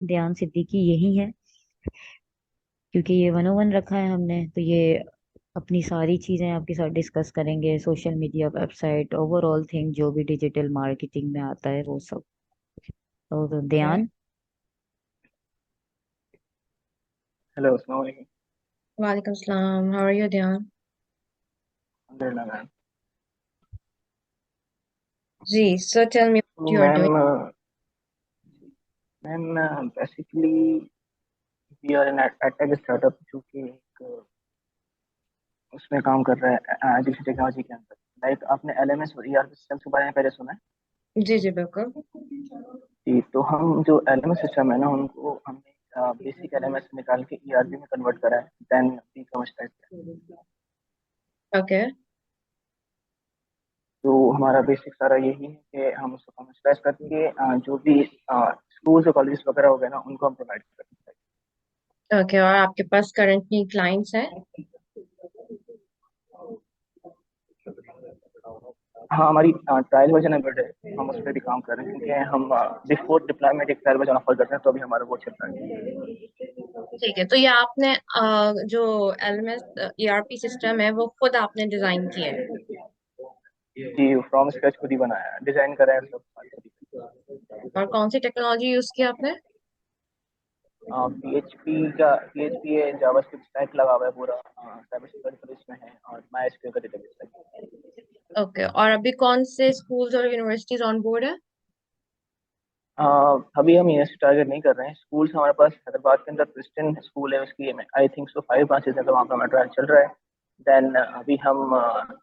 ध्यान सिद्दीकी यही है, क्योंकि ये 101 रखा है हमने, तो ये अपनी सारी चीजें आपके साथ डिस्कस करेंगे, social media, website, overall thing जो भी डिजिटल मार्केटिंग में आता है वो सब। तो Okay. ध्यान। हेलो, अस्सलाम वालेकुम। Walaikum salam. How are you, Dion? अल्हम्दुलिल्लाह ma'am. Ji, so tell me तो what you are ma'am doing. Ma'am basically we are an edtech startup जो कि एक उसमें काम कर रहा है एजुकेशन टेक्नोलॉजी के अंदर। लाइक आपने एलएमएस और ईआरपी सिस्टम के बारे में पहले सुना है? जी जी बिल्कुल। जी, तो हम जो एलएमएस सिस्टम है ना उनको हमने बेसिक एलएमएस निकाल के ईआरपी में कन्वर्ट करा है, देन ई कॉमर्स टाइप किया। ओके। तो हमारा बेसिक सारा यही है कि हम उसको कमर्शलाइज करके जो भी स्कूल्स और कॉलेजेस वगैरह हो गए ना उनको हम प्रोवाइड करते हैं। ओके, और आपके पास करंटली क्लाइंट्स हैं? हाँ, हमारी ट्रायल वर्जन अवेलेबल है, हम उस पर भी काम कर रहे हैं क्योंकि हम बिफोर डिप्लॉयमेंट एक ट्रायल वर्जन ऑफर करते हैं, तो अभी हमारा वो चल रहा है। ठीक है, तो ये आपने जो एलएमएस ईआरपी सिस्टम है वो खुद आपने डिजाइन किया है? जी, फ्रॉम स्क्रैच खुद ही बनाया है, डिजाइन करा है सब खुद ही। और कौन सी टेक्नोलॉजी यूज की आपने? पीएचपी है, जावास्क्रिप्ट स्टैक लगा हुआ है पूरा, साइबर सिक्योरिटी पर इसमें है, और माई एसक्यूएल का डेटाबेस है। ओके, और अभी कौन से स्कूल्स और यूनिवर्सिटीज ऑन बोर्ड है? अभी हम यूनिवर्सिटी टारगेट नहीं कर रहे हैं। स्कूल्स हमारे पास हैदराबाद के अंदर क्रिस्टियन स्कूल है, उसकी आई थिंक सो 5 ब्रांचेज है, तो वहाँ पर हमारा ट्रायल चल रहा है। देन अभी हम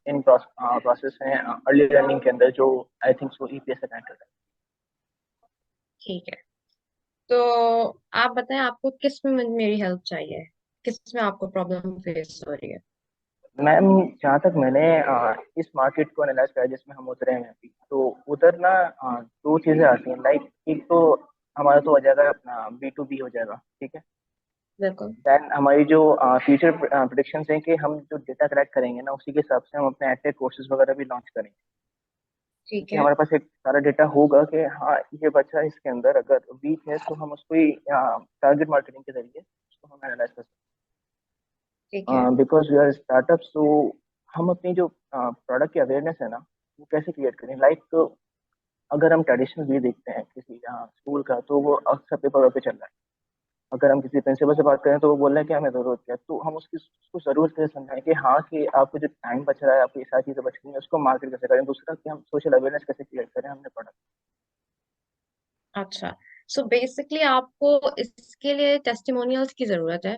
इन प्रोसेस हैं अर्ली लर्निंग के अंदर, जो I think so EPS attend कर रहे ठीक है, तो आप बताएं आपको किस में मेरी हेल्प चाहिए, किस में आपको प्रॉब्लम फेस हो रही है? हैं। मैम, जहाँ तक मैंने इस मार्केट को एनालाइज किया जिसमें हम उतरे हैं अभी, तो उधर ना दो चीज़ें आती हैं। लाइक एक तो हमारा तो हो जाएगा अपना B2B हो जाएगा, ठीक है। बिल्कुल। देन हमारी जो फ्यूचर प्रोडिक्शंस हैं कि हम जो डेटा कलेक्ट करेंगे ना उसी के हिसाब से हम अपने एडटेक कोर्सेज वगैरह भी लॉन्च करेंगे, ठीक क्योंकि है। हमारे पास एक सारा डेटा होगा कि हाँ ये बच्चा इसके अंदर अगर वीक है तो हम उसको ही टारगेट मार्केटिंग के जरिए उसको हम एनालाइज कर सकते ठीक है। हैं। बिकॉज वी आर स्टार्टअप, तो हम अपनी जो प्रोडक्ट की अवेयरनेस है ना वो कैसे क्रिएट करें। लाइक अगर हम ट्रेडिशनल वे देखते हैं किसी स्कूल का, तो वो अक्सर पेपर पे चल रहा है। अगर हम किसी प्रिंसिपल से बात करें तो वो बोल रहे हैं कि हमें जरूरत क्या है, तो हम उसको जरूरत कैसे समझाएं कि हाँ कि आपको जो टाइम बच रहा है, आपको ये सारी चीजें बच रही हैं, उसको मार्केट कैसे करें। दूसरा कि हम सोशल अवेयरनेस कैसे क्रिएट करें हमने प्रोडक्ट। अच्छा, सो बेसिकली आपको इसके लिए टेस्टिमोनियल्स की जरूरत है।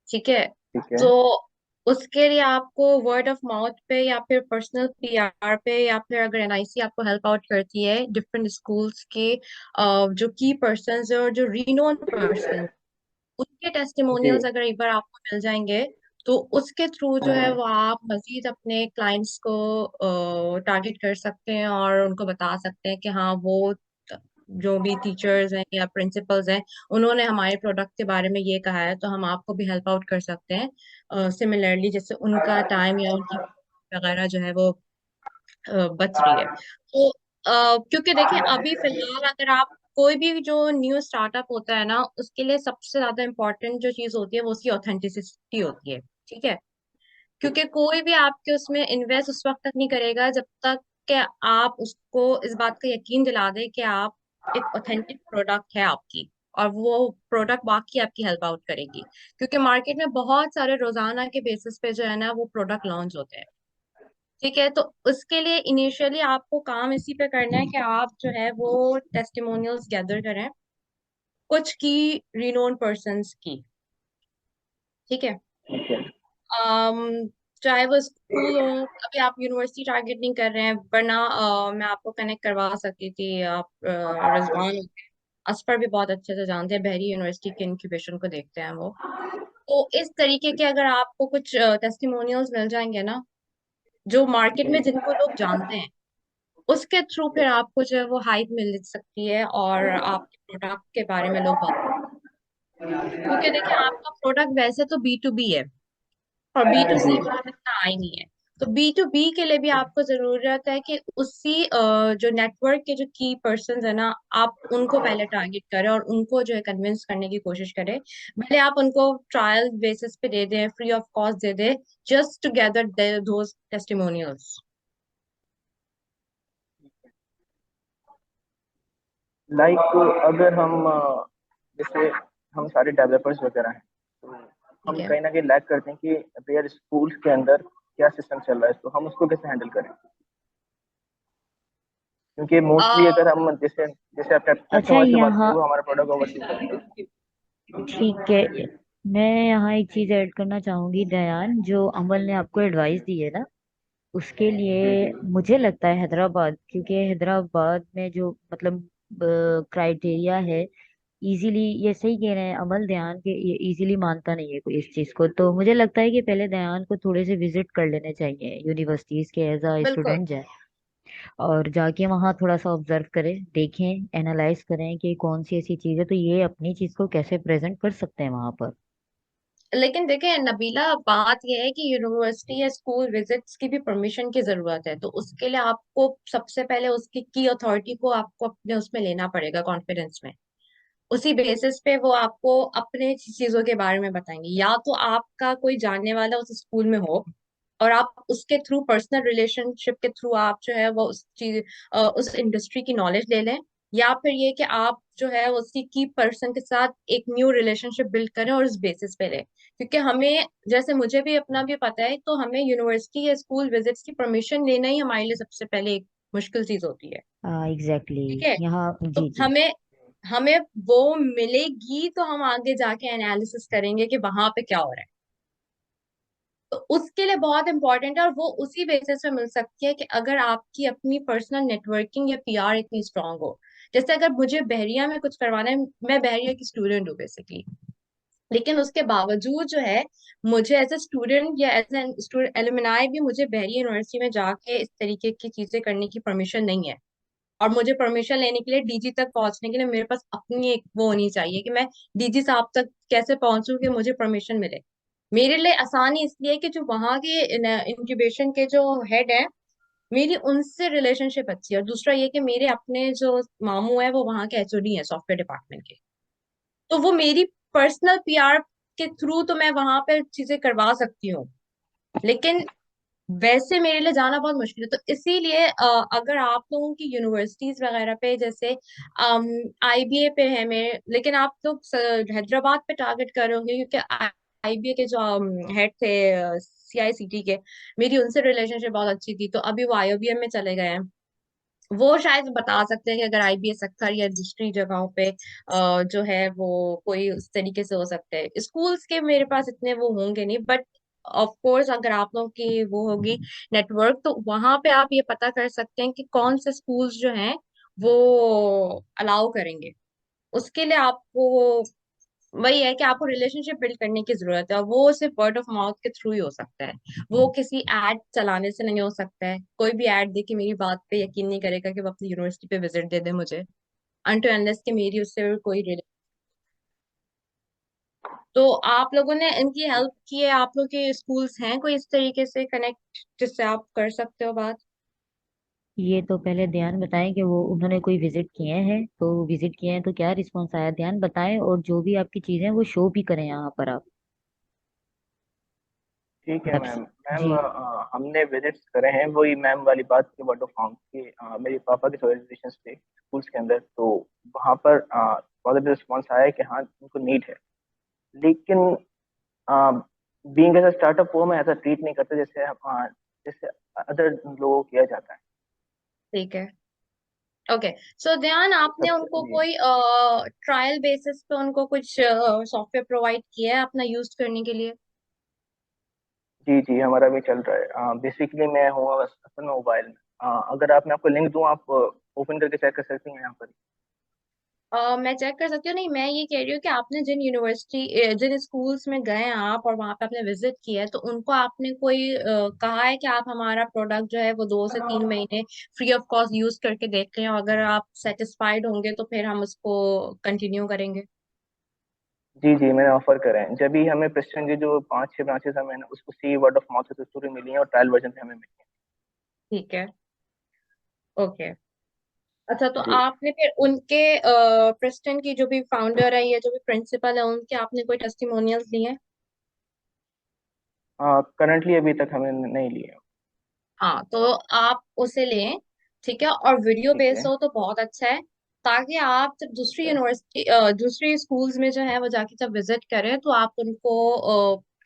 ठीक है, ठीक है। तो उसके लिए आपको वर्ड ऑफ माउथ पे या फिर पर्सनल पीआर पे या फिर अगर एनआईसी आपको हेल्प आउट करती है डिफरेंट स्कूल्स के जो की पर्सन्स है और जो रीनोन पर्सन, उनके जी। टेस्टिमोनियल्स अगर एक बार आपको मिल जाएंगे तो उसके थ्रू जो है हम्म। वो आप मजीद अपने क्लाइंट्स को टारगेट कर सकते हैं और उनको बता सकते हैं कि हाँ वो जो भी टीचर्स हैं या प्रिंसिपल्स हैं उन्होंने हमारे प्रोडक्ट के बारे में ये कहा है, तो हम आपको भी हेल्प आउट कर सकते हैं सिमिलरली, जैसे उनका टाइम या उनकी वगैरह जो है वो बच रही है। तो क्योंकि देखिए अभी फिलहाल अगर आप कोई भी जो न्यू स्टार्टअप होता है ना उसके लिए सबसे ज्यादा इम्पोर्टेंट जो चीज होती है वो उसकी ऑथेंटिसिटी होती है। ठीक है, क्योंकि कोई भी आपके उसमें इन्वेस्ट उस वक्त तक नहीं करेगा जब तक कि आप उसको इस बात का यकीन दिला दे कि आप एक ऑथेंटिक प्रोडक्ट है आपकी, और वो प्रोडक्ट बाकी आपकी हेल्प आउट करेगी। क्योंकि मार्केट में बहुत सारे रोजाना के बेसिस पे जो है ना वो प्रोडक्ट लॉन्च होते हैं। ठीक है, तो उसके लिए इनिशियली आपको काम इसी पे करना है कि आप जो है वो टेस्टिमोनियल्स गैदर करें कुछ की रिनोन पर्सन्स की। ठीक है, ठीक है। अम चाहे वो स्कूल हो, अभी आप यूनिवर्सिटी टारगेट नहीं कर रहे हैं, वरना मैं आपको कनेक्ट करवा सकती थी। आप रिजवान हो गए, असफर भी बहुत अच्छे से जानते हैं, बहरी यूनिवर्सिटी के इंक्यूबेशन को देखते हैं वो। तो इस तरीके के अगर आपको कुछ टेस्टिमोनियल्स मिल जाएंगे ना जो मार्केट में जिनको लोग जानते हैं, उसके थ्रू फिर आपको जो है वो हाइप मिल सकती है और आपके प्रोडक्ट के बारे में लोग बात, क्योंकि देखिए आपका प्रोडक्ट वैसे तो बी टू बी है और बी टू सी में जी। आप इतना आए नहीं है। तो B2B के लिए भी आपको जरूरत है कि उसी जो नेटवर्क के जो की पर्सन है ना, आप उनको पहले टारगेट करें और उनको जो है कन्विंस करने की कोशिश करें। भले आप उनको ट्रायल बेसिस पे दे दें, फ्री ऑफ कॉस्ट दे दें, just to gather those testimonials. Like अगर हम जैसे हम सारे डेवलपर्स वगैरह हैं, तो ठीक हम है। कहीं ना कहीं लैक करते हैं कि अपेयर स्कूल्स के अंदर क्या सिस्टम चल रहा है, तो हम उसको कैसे हैंडल करें? क्योंकि मोस्टली अगर हम जैसे जैसे आप अच्छा कस्टमर की बात करें, यहाँ वो हमारा प्रोडक्ट ओवरसी करेगा। ठीक है, मैं यहाँ एक चीज ऐड करना चाहूंगी दयान, जो अमल ने आपको एडवाइस दी है ना, उसके जी लिए जी। मुझे लगता है हैदराबाद, क्योंकि हैदराबाद में जो मतलब क्राइटेरिया है, इजीली, ये सही कह रहे हैं अमल, ध्यान के ये इजीली मानता नहीं है कोई इस चीज को। तो मुझे लगता है कि पहले ध्यान को थोड़े से विजिट कर लेने चाहिए यूनिवर्सिटीज के, एज अ बिल्कुल। स्टूडेंट जाए और जाके वहाँ थोड़ा सा ऑब्जर्व करें, देखें, एनालाइज करें कि कौन सी ऐसी चीज है, तो ये अपनी चीज को कैसे प्रेजेंट कर सकते हैं वहां पर। लेकिन देखें नबीला, बात यह है कि यूनिवर्सिटी या स्कूल विजिट्स की भी परमिशन की जरूरत है, तो उसके लिए आपको सबसे पहले उसकी की अथॉरिटी को आपको अपने उसमें लेना पड़ेगा, कॉन्फिडेंस में। उसी बेसिस पे वो आपको अपने चीजों के बारे में बताएंगे, या तो आपका कोई जानने वाला उस स्कूल में हो और आप उसके थ्रू, पर्सनल रिलेशनशिप के थ्रू आप जो है वो उस चीज उस इंडस्ट्री की नॉलेज ले लें, या फिर ये कि आप जो है उसी की पर्सन के साथ एक न्यू रिलेशनशिप बिल्ड करें और उस बेसिस पे लें। क्योंकि हमें, जैसे मुझे भी अपना भी पता है, तो हमें यूनिवर्सिटी या स्कूल विजिट्स की परमिशन लेना ही हमारे लिए सबसे पहले एक मुश्किल चीज होती है। एग्जैक्टली ठीक है। यहाँ तो जी जी। हमें हमें वो मिलेगी तो हम आगे जाके एनालिसिस करेंगे कि वहां पे क्या हो रहा है। तो उसके लिए बहुत इंपॉर्टेंट है, और वो उसी बेसिस पे मिल सकती है कि अगर आपकी अपनी पर्सनल नेटवर्किंग या पीआर इतनी स्ट्रांग हो। जैसे अगर मुझे बहरिया में कुछ करवाना है, मैं बहरिया की स्टूडेंट हूँ बेसिकली, लेकिन उसके बावजूद जो है, मुझे एज ए स्टूडेंट या एज ए स्टूडेंट एलुमनाई भी मुझे बहरिया यूनिवर्सिटी में जाके इस तरीके की चीजें करने की परमिशन नहीं है। और मुझे परमिशन लेने के लिए डीजी तक पहुंचने के लिए मेरे पास अपनी एक वो होनी चाहिए कि मैं डीजी साहब तक कैसे पहुंचूं कि मुझे परमिशन मिले। मेरे लिए आसानी इसलिए है कि जो वहां के इंक्यूबेशन के जो हेड है, मेरी उनसे रिलेशनशिप अच्छी है। और दूसरा ये कि मेरे अपने जो मामू है वो वहां के एचओडी है सॉफ्टवेयर डिपार्टमेंट के। तो वो मेरी पर्सनल पीआर के थ्रू तो मैं वहां पे चीजें करवा सकती हूँ, लेकिन वैसे मेरे लिए जाना बहुत मुश्किल है। तो इसीलिए अगर आप लोगों की यूनिवर्सिटीज वगैरह पे, जैसे आईबीए पे है मेरे, लेकिन आप लोग हैदराबाद पे टारगेट कर रहे होंगे क्योंकि आईबीए के जो हेड थे सीआईसीटी के, मेरी उनसे रिलेशनशिप बहुत अच्छी थी, तो अभी वो आईओबीएम में चले गए हैं। वो शायद बता सकते हैं कि अगर आईबीएस सक्खर या दूसरी जगहों पे जो है वो कोई उस तरीके से हो सकते हैं। स्कूल्स के मेरे पास इतने वो होंगे नहीं, बट ऑफ कोर्स अगर आप लोगों की वो होगी नेटवर्क, तो वहां पे आप ये पता कर सकते हैं कि कौन से स्कूल्स जो हैं वो अलाउ करेंगे। उसके लिए आपको वही है कि आपको रिलेशनशिप बिल्ड करने की जरूरत है, और वो सिर्फ वर्ड ऑफ माउथ के थ्रू ही हो सकता है। वो किसी एड चलाने से नहीं हो सकता है। कोई भी एड देख के मेरी बात पे यकीन नहीं करेगा कि वो अपनी यूनिवर्सिटी पे विजिट दे दे मुझे, अनटू अनलेस कि मेरी उससे कोई तो आप लोगों ने इनकी हेल्प की है? आप लोग के स्कूल्स हैं कोई इस तरीके से कनेक्ट जिससे आप कर सकते हो बात? ये तो पहले ध्यान बताएं कि वो उन्होंने कोई विजिट किए हैं, तो विजिट किए हैं तो क्या रिस्पॉन्स आया, ध्यान बताएं, और जो भी आपकी चीजें वो शो भी करें यहाँ पर आप। ठीक है मैम। जी। मैम हमने विजिट्स करे हैं, वही मैम वाली बात की, वर्ड ऑफ माउथ की। मेरे पापा के सजेशन थे स्कूल्स के अंदर, तो वहाँ पर पॉजिटिव रिस्पॉन्स आया है कि हाँ उनको नीड है। लेकिन बीइंग एज अ स्टार्टअप वो मैं ऐसा ट्रीट नहीं करता जैसे जैसे अदर लोगों को किया जाता है। ठीक है। ओके। सो ध्यान, आपने सबसे उनको जी। कोई ट्रायल बेसिस पे उनको कुछ सॉफ्टवेयर प्रोवाइड किया है अपना यूज करने के लिए? जी जी, हमारा भी चल रहा है। बेसिकली मैं हूँ असल में मोबाइल में। अगर आप, मैं आपको लिंक दूँ, आप ओपन करके चेक कर सकती हैं यहाँ पर। मैं चेक कर सकती हूँ? नहीं, मैं ये कह रही हूँ कि आपने जिन यूनिवर्सिटी जिन स्कूल्स में गए हैं आप और वहां पे आपने विजिट किया है, तो उनको आपने कोई कहा है कि आप हमारा प्रोडक्ट जो है वो 2 से 3 महीने फ्री ऑफ कॉस्ट यूज करके देख लें, और अगर आप सेटिस्फाइड होंगे तो फिर हम उसको कंटिन्यू करेंगे। जी जी, मैंने ऑफर करा है। जब भी हमें प्रेस्टन के जो 5 6 ब्रांचेस हमें ना, उसको सी वर्ड ऑफ माउथ से थ्रू मिली है, और ट्रायल वर्जन पे हमें मिली ठीक है। ओके। अच्छा, तो है जी। आपने फिर उनके प्रेस्टन की जो भी फाउंडर है या जो भी प्रिंसिपल है उनके आपने कोई टेस्टिमोनियल्स लिए हैं? करंटली अभी तक हमें नहीं लिए। हाँ, तो आप उसे लें। ठीक है, और वीडियो ठीक बेस्ड है। हो तो बहुत अच्छा है, ताकि आप जब ठीक दूसरी है। यूनिवर्सिटी दूसरी स्कूल्स में जो है वो जाके जब विजिट करें तो आप उनको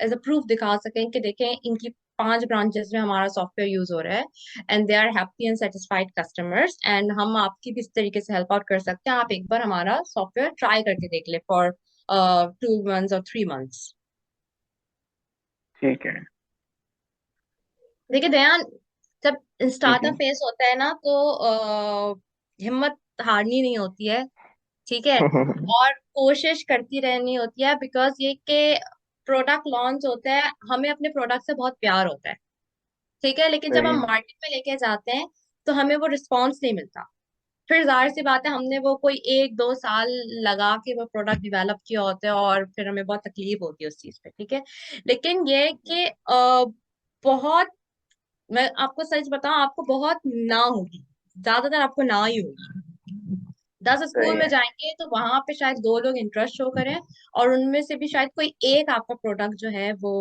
एज अ प्रूफ दिखा सकें कि देखें इनकी 5 ब्रांचेस में हमारा सॉफ्टवेयर यूज हो रहा है, and they are happy and satisfied customers, and हम आपकी भी इस तरीके से हेल्प आउट कर सकते हैं। आप एक बार हमारा सॉफ्टवेयर ट्राई करके देख ले फॉर 2 मंथ्स और 3 मंथ्स। ठीक है। देखिए दयान, जब जी जी। स्टार्टअप फेस होता है ना तो हिम्मत हारनी नहीं होती है। ठीक है, और कोशिश करती रहनी होती है, बिकॉज ये कि प्रोडक्ट लॉन्च होता है, हमें अपने प्रोडक्ट से बहुत प्यार होता है। ठीक है, लेकिन जब सही हम है। मार्केट में लेके जाते हैं तो हमें वो रिस्पॉन्स नहीं मिलता। फिर जाहिर सी बात है, हमने वो कोई 1 2 साल लगा के वो प्रोडक्ट डेवलप किया होता है और फिर हमें बहुत तकलीफ होती है उस चीज पे। ठीक है, लेकिन ये कि बहुत, मैं आपको सच बताऊं, आपको बहुत ना होगी, ज्यादातर आपको ना ही होगी। 10 स्कूल सही में है। जाएंगे तो वहां पे शायद 2 लोग इंटरेस्ट शो करें, और उनमें से भी शायद कोई एक आपका प्रोडक्ट जो है वो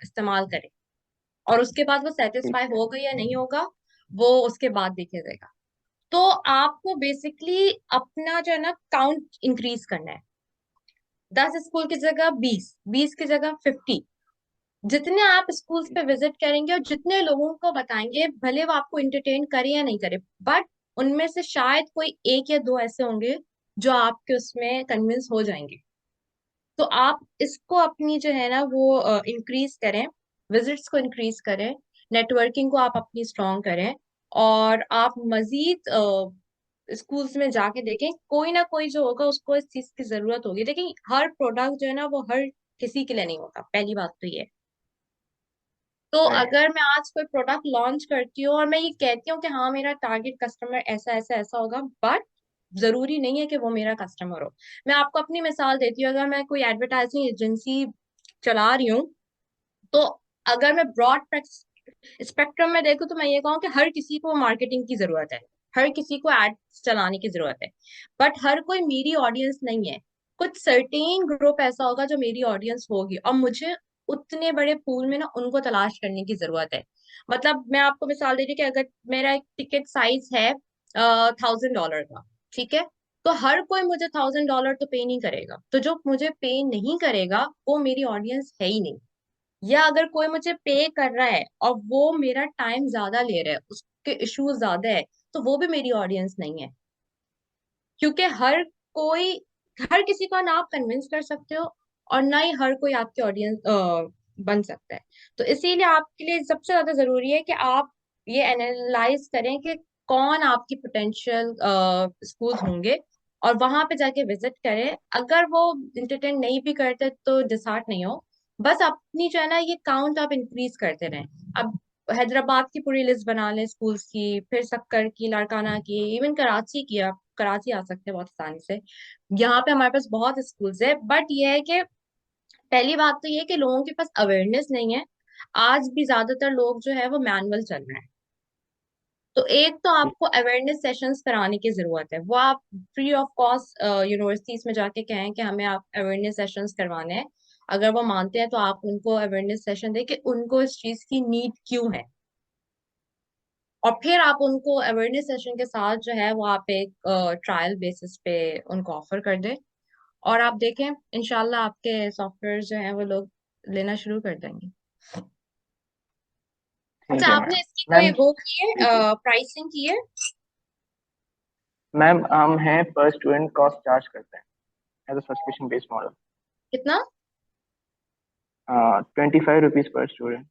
इस्तेमाल करे, और उसके बाद वो ठीक सेटिस्फाई है। होगा या नहीं होगा वो उसके बाद देखा जाएगा। तो आपको बेसिकली अपना जो है ना काउंट इंक्रीज करना है। 10 स्कूल की जगह 20, 20 की जगह 50। जितने आप स्कूल्स पे विजिट करेंगे और जितने लोगों को बताएंगे, भले वो आपको इंटरटेन करे या नहीं करे, बट उनमें से शायद कोई एक या दो ऐसे होंगे जो आपके उसमें कन्विंस हो जाएंगे। तो आप इसको अपनी जो है ना वो इंक्रीज करें, विजिट्स को इंक्रीज करें, नेटवर्किंग को आप अपनी स्ट्रॉन्ग करें, और आप मजीद स्कूल्स में जाके देखें, कोई ना कोई जो होगा उसको इस चीज की जरूरत होगी। लेकिन हर प्रोडक्ट जो है ना वो हर किसी के लिए नहीं होता, पहली बात तो ये। तो सही है। अगर मैं आज कोई प्रोडक्ट लॉन्च करती हूँ और मैं ये कहती हूँ कि हाँ मेरा टारगेट कस्टमर ऐसा ऐसा ऐसा होगा, बट जरूरी नहीं है कि वो मेरा कस्टमर हो। मैं आपको अपनी मिसाल देती हूँ, अगर मैं कोई एडवर्टाइजिंग एजेंसी चला रही हूँ, तो अगर मैं ब्रॉड स्पेक्ट्रम में देखूँ तो मैं ये कहूँ कि हर किसी को मार्केटिंग की जरूरत है, हर किसी को एड्स चलाने की जरूरत है, बट हर कोई मेरी ऑडियंस नहीं है। कुछ सर्टेन ग्रुप ऐसा होगा जो मेरी ऑडियंस होगी, और मुझे उतने बड़े पूल में ना उनको तलाश करने की जरूरत है। मतलब मैं आपको मिसाल दे रही हूँ कि अगर मेरा एक टिकट साइज है $1000 का, ठीक है, तो हर कोई मुझे $1000 तो पे नहीं करेगा, तो जो मुझे पे नहीं करेगा वो मेरी ऑडियंस है ही नहीं। या अगर कोई मुझे पे कर रहा है और वो मेरा टाइम ज्यादा ले रहा है, उसके इश्यूज ज्यादा है, तो वो भी मेरी ऑडियंस नहीं है। क्योंकि कोई हर किसी को ना आप कन्विंस कर सकते हो, और ना ही हर कोई आपकी ऑडियंस बन सकता है। तो इसीलिए आपके लिए सबसे ज्यादा जरूरी है कि आप ये एनालाइज करें कि कौन आपकी पोटेंशियल स्कूल्स होंगे, और वहां पे जाके विजिट करें। अगर वो इंटरटेन नहीं भी करते तो डिसहार्ट नहीं हो, बस अपनी जो है ना ये काउंट आप इंक्रीज करते रहें। अब हैदराबाद की पूरी लिस्ट बना लें स्कूल्स की, फिर सक्कर की, लाड़काना की, इवन कराची की। आप कराची आ सकते हैं बहुत आसानी से, यहाँ पे हमारे पास बहुत स्कूल्स है। बट ये है कि पहली बात तो ये है कि लोगों के पास अवेयरनेस नहीं है। आज भी ज्यादातर लोग जो है वो मैनुअल चल रहे हैं। तो एक तो ठीक। आपको अवेयरनेस सेशंस कराने की जरूरत है, वो आप फ्री ऑफ कॉस्ट यूनिवर्सिटीज में जाके कहें कि हमें आप अवेयरनेस सेशंस करवाने हैं। अगर वो मानते हैं तो आप उनको अवेयरनेस सेशन दे कि उनको इस चीज की नीड क्यों है, और फिर आप उनको अवेयरनेस सेशन के साथ जो है वो आप एक ट्रायल बेसिस पे उनको ऑफर कर दें, और आप देखें इंशाल्लाह आपके सॉफ्टवेयर जो है वो लोग लेना शुरू कर देंगे। अच्छा, ठीक है आपने मैम। इसकी कोई मैम वो की है, जी जी। प्राइसिंग की है? मैम हम हैं पर स्टूडेंट कॉस्ट चार्ज करते हैं as a subscription based model. कितना? 25 रुपीज पर स्टूडेंट।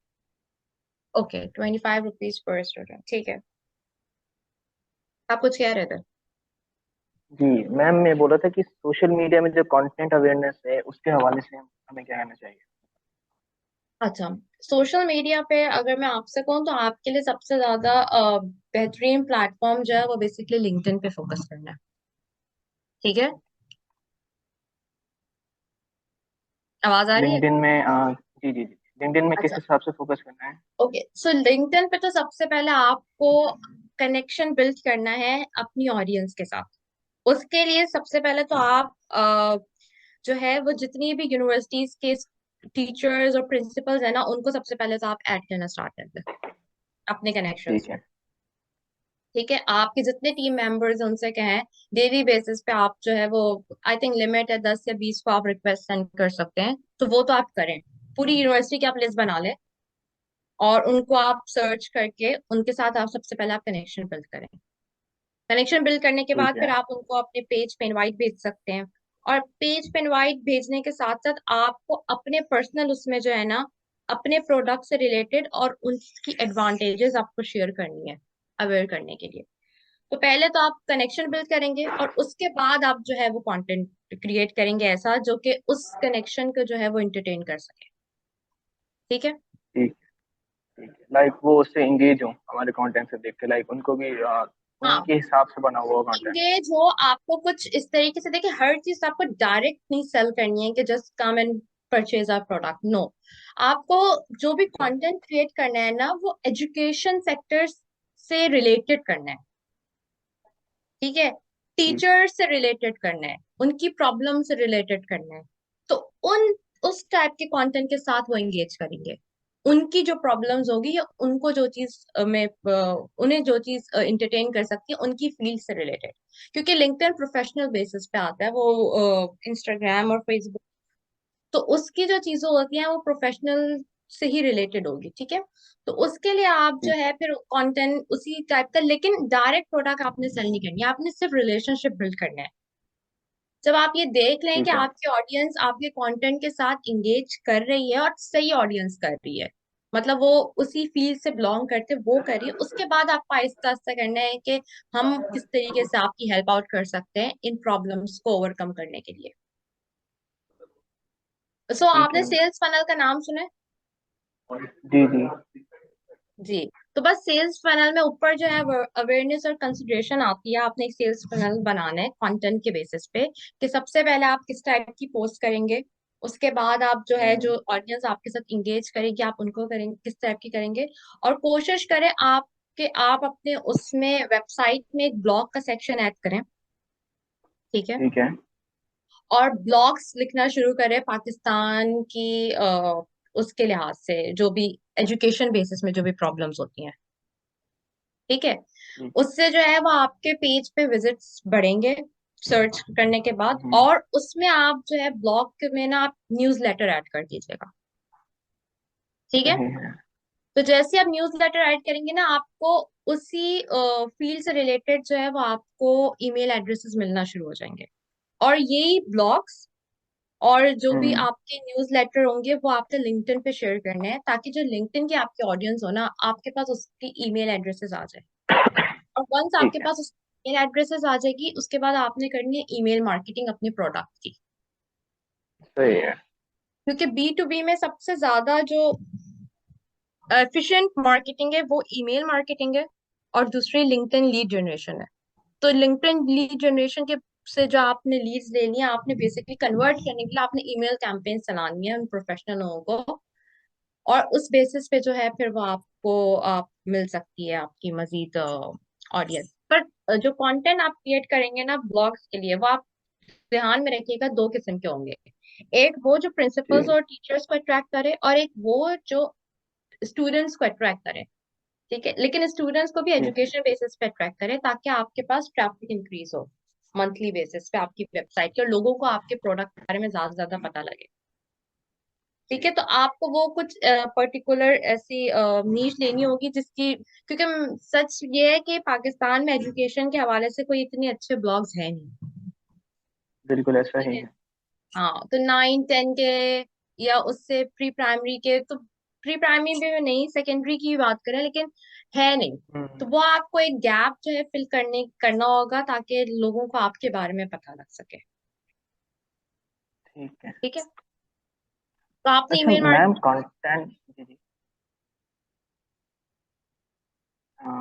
ओके, ₹25 पर स्टूडेंट, ठीक है। आप कुछ कह रहे थे? जी मैम, मैं बोला था कि सोशल मीडिया में जो कंटेंट अवेयरनेस है उसके हवाले से हमें क्या कहना चाहिए। अच्छा, सोशल मीडिया पे अगर मैं आपसे कहूँ तो आपके लिए सबसे ज्यादा बेहतरीन प्लेटफॉर्म जो है वो बेसिकली लिंक्डइन पे फोकस करना है। ठीक है, आवाज आ रही है? लिंक्डइन में जी जी जी, लिंक्डइन में किस अच्छा, हिसाब से फोकस करना है? ओके। सो लिंक्डइन पे तो सबसे पहले आपको कनेक्शन बिल्ड करना है अपनी ऑडियंस के साथ। उसके लिए सबसे पहले तो आप जो है वो जितनी भी यूनिवर्सिटीज के टीचर्स और प्रिंसिपल्स है ना, उनको सबसे पहले तो आप ऐड करना स्टार्ट कर दें अपने कनेक्शंस ठीक में। है। ठीक है, आपके जितने टीम मेंबर्स हैं उनसे कहें डेली बेसिस पे आप जो है वो, आई थिंक लिमिट है 10 या 20 को आप रिक्वेस्ट सेंड कर सकते हैं, तो वो तो आप करें। पूरी यूनिवर्सिटी की आप लिस्ट बना लें और उनको आप सर्च करके उनके साथ आप सबसे पहले आप कनेक्शन बिल्ड करें। कनेक्शन बिल्ड करने के बाद ठीक फिर है। आप उनको अपने पेज पे इनवाइट भेज सकते हैं। और पेज पे इनवाइट भेजने के साथ साथ आपको अपने पर्सनल उसमें जो है ना, अपने प्रोडक्ट से रिलेटेड और उनकी एडवांटेजेस आपको शेयर करनी है, अवेयर करने के लिए। तो पहले तो आप कनेक्शन बिल्ड करेंगे और उसके बाद आप जो है वो कंटेंट क्रिएट करेंगे ऐसा जो कि उस कनेक्शन को जो है वो एंटरटेन कर सके। ठीक है। ठीक ठीक है, लाइक वो उससे इंगेज हो हमारे कंटेंट से देख के, लाइक उनको भी हाँ, उनके हिसाब से बना हुआ कंटेंट। इंगेज हो। आपको कुछ इस तरीके से देखिए, हर चीज आपको डायरेक्ट नहीं सेल करनी है कि just come and purchase our product, no. आपको जो भी ठीक कंटेंट क्रिएट करना है ना, वो एजुकेशन सेक्टर से रिलेटेड करना है। ठीक है, ठीक टीचर से रिलेटेड करना है, उनकी प्रॉब्लम से रिलेटेड करना है। तो उन उस टाइप के कंटेंट के साथ वो एंगेज करेंगे। उनकी जो प्रॉब्लम्स होगी या उनको जो चीज उन्हें जो चीज इंटरटेन कर सकती है उनकी फील्ड से रिलेटेड। क्योंकि लिंक्डइन प्रोफेशनल बेसिस पे आता है, वो इंस्टाग्राम और फेसबुक, तो उसकी जो चीजें होती हैं वो प्रोफेशनल से ही रिलेटेड होगी। ठीक है, तो उसके लिए आप जो ठीक है फिर कंटेंट उसी टाइप का, लेकिन डायरेक्ट प्रोडक्ट आपने सेल नहीं करनी है, आपने सिर्फ रिलेशनशिप बिल्ड करना है। जब आप ये देख लें कि ठीक है। आपकी ऑडियंस आपके कंटेंट के साथ इंगेज कर रही है और सही ऑडियंस कर रही है, मतलब वो उसी फील्ड से बिलोंग करते वो करिए, उसके बाद आपको आहिस्ता आहिस्ता करना है कि हम किस तरीके से आपकी हेल्प आउट कर सकते हैं इन प्रॉब्लम्स को ओवरकम करने के लिए। सो ठीक आपने है। सेल्स फनल का नाम सुना है? जी जी। जी। तो बस सेल्स फनल में ऊपर जो है अवेयरनेस और कंसिडरेशन आती है। आपने एक सेल्स फनल बनाना है कंटेंट के बेसिस पे कि सबसे पहले आप किस टाइप की पोस्ट करेंगे, उसके बाद आप जो है हम्म, जो ऑडियंस आपके साथ इंगेज करेगी आप उनको करेंगे किस टाइप की करेंगे। और कोशिश करें आप कि आप अपने उसमें वेबसाइट में एक ब्लॉग का सेक्शन ऐड करें। ठीक है, ठीक है। और ब्लॉग्स लिखना शुरू करें पाकिस्तान की उसके लिहाज से, जो भी एजुकेशन बेसिस में जो भी प्रॉब्लम्स होती हैं। ठीक है, ठीक। उससे जो है वो आपके पेज पे विजिट्स बढ़ेंगे सर्च करने के बाद। हम्म, और उसमें आप जो है ब्लॉग में ना आप न्यूज़लेटर ऐड कर दीजिएगा। ठीक है, सही है। तो जैसे आप न्यूज़लेटर ऐड करेंगे ना, आपको उसी फील्ड से रिलेटेड जो है वो आपको ईमेल एड्रेसेस मिलना शुरू हो जाएंगे। और यही ब्लॉग्स और जो भी हम्म, आपके न्यूज़लेटर होंगे वो आपने लिंक्डइन पे शेयर करने हैं, ताकि जो लिंक्डइन की आपकी ऑडियंस हो ना, आपके पास उसकी ईमेल एड्रेसेस आ जाए। और वंस ठीक आपके है। पास उस ईमेल एड्रेसेस आ जाएगी, उसके बाद आपने करनी है ईमेल मार्केटिंग अपने प्रोडक्ट की। सही है। क्योंकि B2B में सबसे ज्यादा जो एफिशिएंट मार्केटिंग है वो ईमेल मार्केटिंग है, और दूसरी लिंक्डइन लीड जनरेशन है। तो लिंक्डइन लीड जनरेशन के से जो आपने लीड्स लेनी है, आपने बेसिकली कन्वर्ट करने के लिए आपने ईमेल कैंपेन चलानी है उन प्रोफेशनल लोगों को। और उस बेसिस पे जो है फिर वो आपको आप मिल सकती है आपकी मजीद ऑडियंस। पर जो कंटेंट आप क्रिएट करेंगे ना ब्लॉग्स के लिए, वो आप ध्यान में रखिएगा दो किस्म के होंगे। एक वो जो प्रिंसिपल्स जी। और टीचर्स को अट्रैक्ट करे, और एक वो जो स्टूडेंट्स को अट्रैक्ट करे। ठीक है, लेकिन स्टूडेंट्स को भी जी। एजुकेशन बेसिस पे अट्रैक्ट करे, ताकि आपके पास ट्रैफिक इंक्रीज हो मंथली बेसिस पे आपकी वेबसाइट के, और लोगों को आपके प्रोडक्ट के बारे में ज्यादा से ज्यादा पता लगे। ठीक है, तो आपको वो कुछ पर्टिकुलर ऐसी नीश लेनी होगी जिसकी, क्योंकि सच ये है कि पाकिस्तान में एजुकेशन के हवाले से कोई इतने अच्छे ब्लॉग्स हैं नहीं। बिल्कुल ऐसा ठीक ही है, है। हाँ, तो 9 10 के या उससे प्री प्राइमरी के, तो प्री प्राइमरी में नहीं, सेकेंडरी की बात करें, लेकिन है नहीं। हम्म, तो वो आपको एक गैप जो है फिल करना होगा, ताकि लोगों को आपके बारे में पता लग सके। ठीक है। ठीक है, तो आपने अच्छा ईमेल मैम, मार्केटिंग। कंटेंट, जी जी,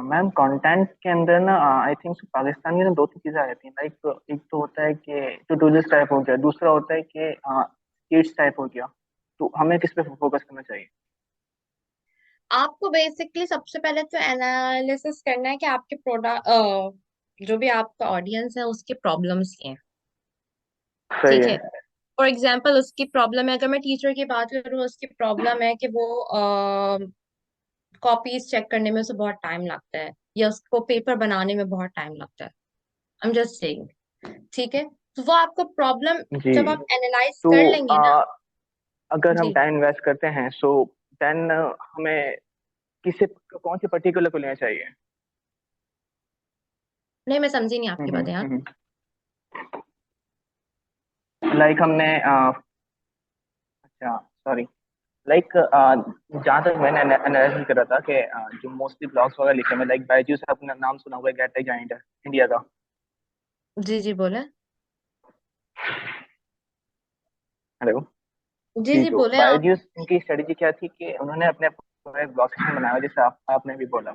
मैम कंटेंट के अंदर ना आई थिंक पाकिस्तान की ना दो तीन चीजें आ जाती हैं, लाइक एक तो होता है कि ट्यूटोरियल्स टाइप हो गया, दूसरा होता है कि किड्स टाइप हो गया, तो हमें किस पे फोकस करना चाहिए? आपको बेसिकली सबसे पहले तो एनालिसिस करना है कि आपके प्रोडक्ट जो भी आपका ऑडियंस है उसकी प्रॉब्लम्स क्या हैं। सही ठीक है। है, फॉर एग्जाम्पल उसकी प्रॉब्लम है, अगर मैं टीचर की बात करूँ, उसकी प्रॉब्लम है कि वो कॉपीज चेक करने में उसे बहुत टाइम लगता है, या उसको पेपर बनाने में बहुत टाइम लगता है। I am just saying. ठीक है, तो वो आपको प्रॉब्लम जी। जब आप एनालाइज तो कर लेंगे ना। अगर हम जी, टाइम इन्वेस्ट करते हैं, सो देन हमें किसी कौन सी पर्टिकुलर को लेना चाहिए? नहीं मैं समझी नहीं आपकी बात यार। लाइक हमने अच्छा, सॉरी, लाइक जहाँ तक मैंने एनालिसिस करा था कि जो मोस्टली ब्लॉग्स वगैरह लिखे हैं, लाइक बायजूस, आपने नाम सुना होगा, गेट टेक जाइंट है इंडिया का। जी जी बोले। हेलो। जी जी, जी तो बोले आप। बायजूस, उनकी स्ट्रेटेजी क्या थी कि उन्होंने अपने एक ब्लॉग सेक्शन बनाया, जैसे आपने भी बोला।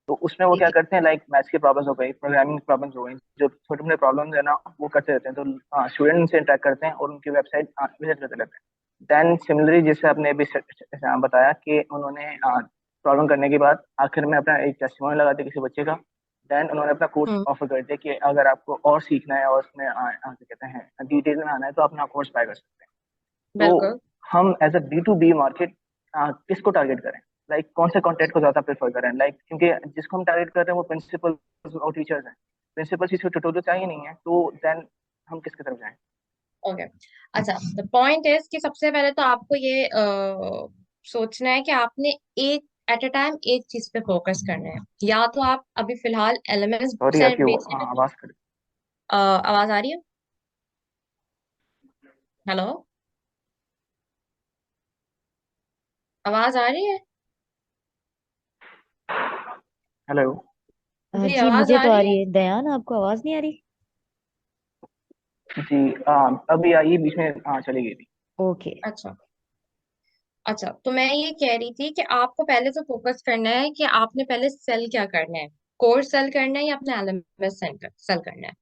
तो उसमें वो जी क्या जी। करते हैं, लाइक मैथ्स की प्रॉब्लम्स हो गई, प्रोग्रामिंग प्रॉब्लम्स हो गई, जो छोटे मोटे प्रॉब्लम्स है ना, वो करते रहते हैं। तो स्टूडेंट उनसे इंटरेक्ट करते हैं और उनकी वेबसाइट विजिट करते रहते हैं। देन सिमिलरली, जैसे आपने अभी बताया कि उन्होंने प्रॉब्लम करने के बाद आखिर में अपना एक टेस्टिमोनियल लगाते किसी बच्चे का। देन उन्होंने अपना कोर्स हम्म। ऑफर कर दिया कि अगर आपको और सीखना है और उसमें क्या कहते हैं डिटेल में आना है, तो अपना कोर्स बाय कर सकते हैं। तो बिल्कुल। हम एज अ B2B मार्केट किसको टारगेट करें? लाइक कौन से कंटेंट को ज्यादा प्रेफर करें? लाइक क्योंकि जिसको हम टारगेट कर रहे हैं वो प्रिंसिपल और टीचर्स हैं। प्रिंसिपल चीज को ट्यूटोरियल चाहिए नहीं है, तो देन हम किसकी तरफ जाएं? ओके। अच्छा, द पॉइंट इज कि सबसे पहले तो आपको ये सोचना है कि आपने एक एट अ टाइम एक चीज पे फोकस करना है। या तो आप अभी फिलहाल एलएमएस सॉरी, से आपकी बेचने में आवाज कट। आवाज आ रही है? हेलो, आवाज आ रही है? हेलो। जी जी आवाज मुझे आ तो आ रही है। रही है। दयान, आपको आवाज नहीं आ रही? जी, अभी आई, बीच में चली गई थी। ओके। अच्छा। अच्छा, तो मैं ये कह रही थी कि आपको पहले तो फोकस करना है कि आपने पहले सेल क्या करना है। कोर्स सेल करना है या अपना एलएमएस सेंटर सेल करना है।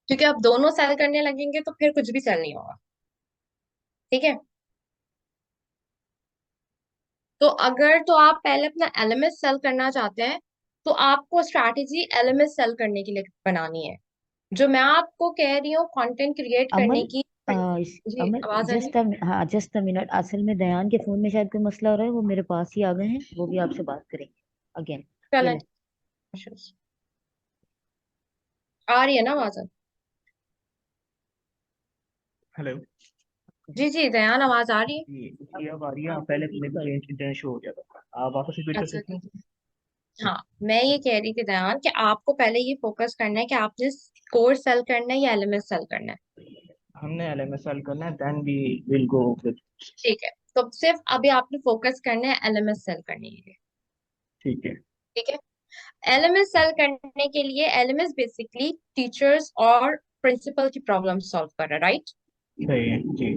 क्योंकि आप दोनों सेल करने लगेंगे तो फिर कुछ भी सेल नहीं होगा। ठीक है, तो अगर तो आप पहले अपना एलएमएस सेल करना चाहते हैं, तो आपको स्ट्रैटेजी एलएमएस सेल करने के लिए बनानी है। जो मैं आपको कह रही हूँ कंटेंट क्रिएट अमन, करने की। जी अमन, आवाज आ रही है? हाँ जस्ट अ मिनट। असल में दयान के फोन में शायद कोई मसला हो रहा है, वो मेरे पास ही आ गए हैं, वो भी आपसे बात करेंगे अगेन। ये चलें। ले। आ रही है ना आवाज? हेलो। जी जी दयान, आवाज आ रही है? जी जी, अब आ रही है। पहले मेरे का इंटरनेट शो हो गया था, आप वापस रिपीट कर अच्छा सकते ठीक हैं? है। हाँ, मैं ये कह रही थी दयान कि आपको पहले ये फोकस करना है कि आपने कोर्स सेल करना है या एलएमएस सेल करना है। हमने LMS करना है, then we will go with. ठीक है, तो सिर्फ अभी आपने फोकस करना है एलएमएस सेल करने के लिए। ठीक है। ठीक है, एलएमएस सेल करने के लिए एलएमएस बेसिकली टीचर्स और प्रिंसिपल की प्रॉब्लम सॉल्व कर रहा है, राइट? सही है जी।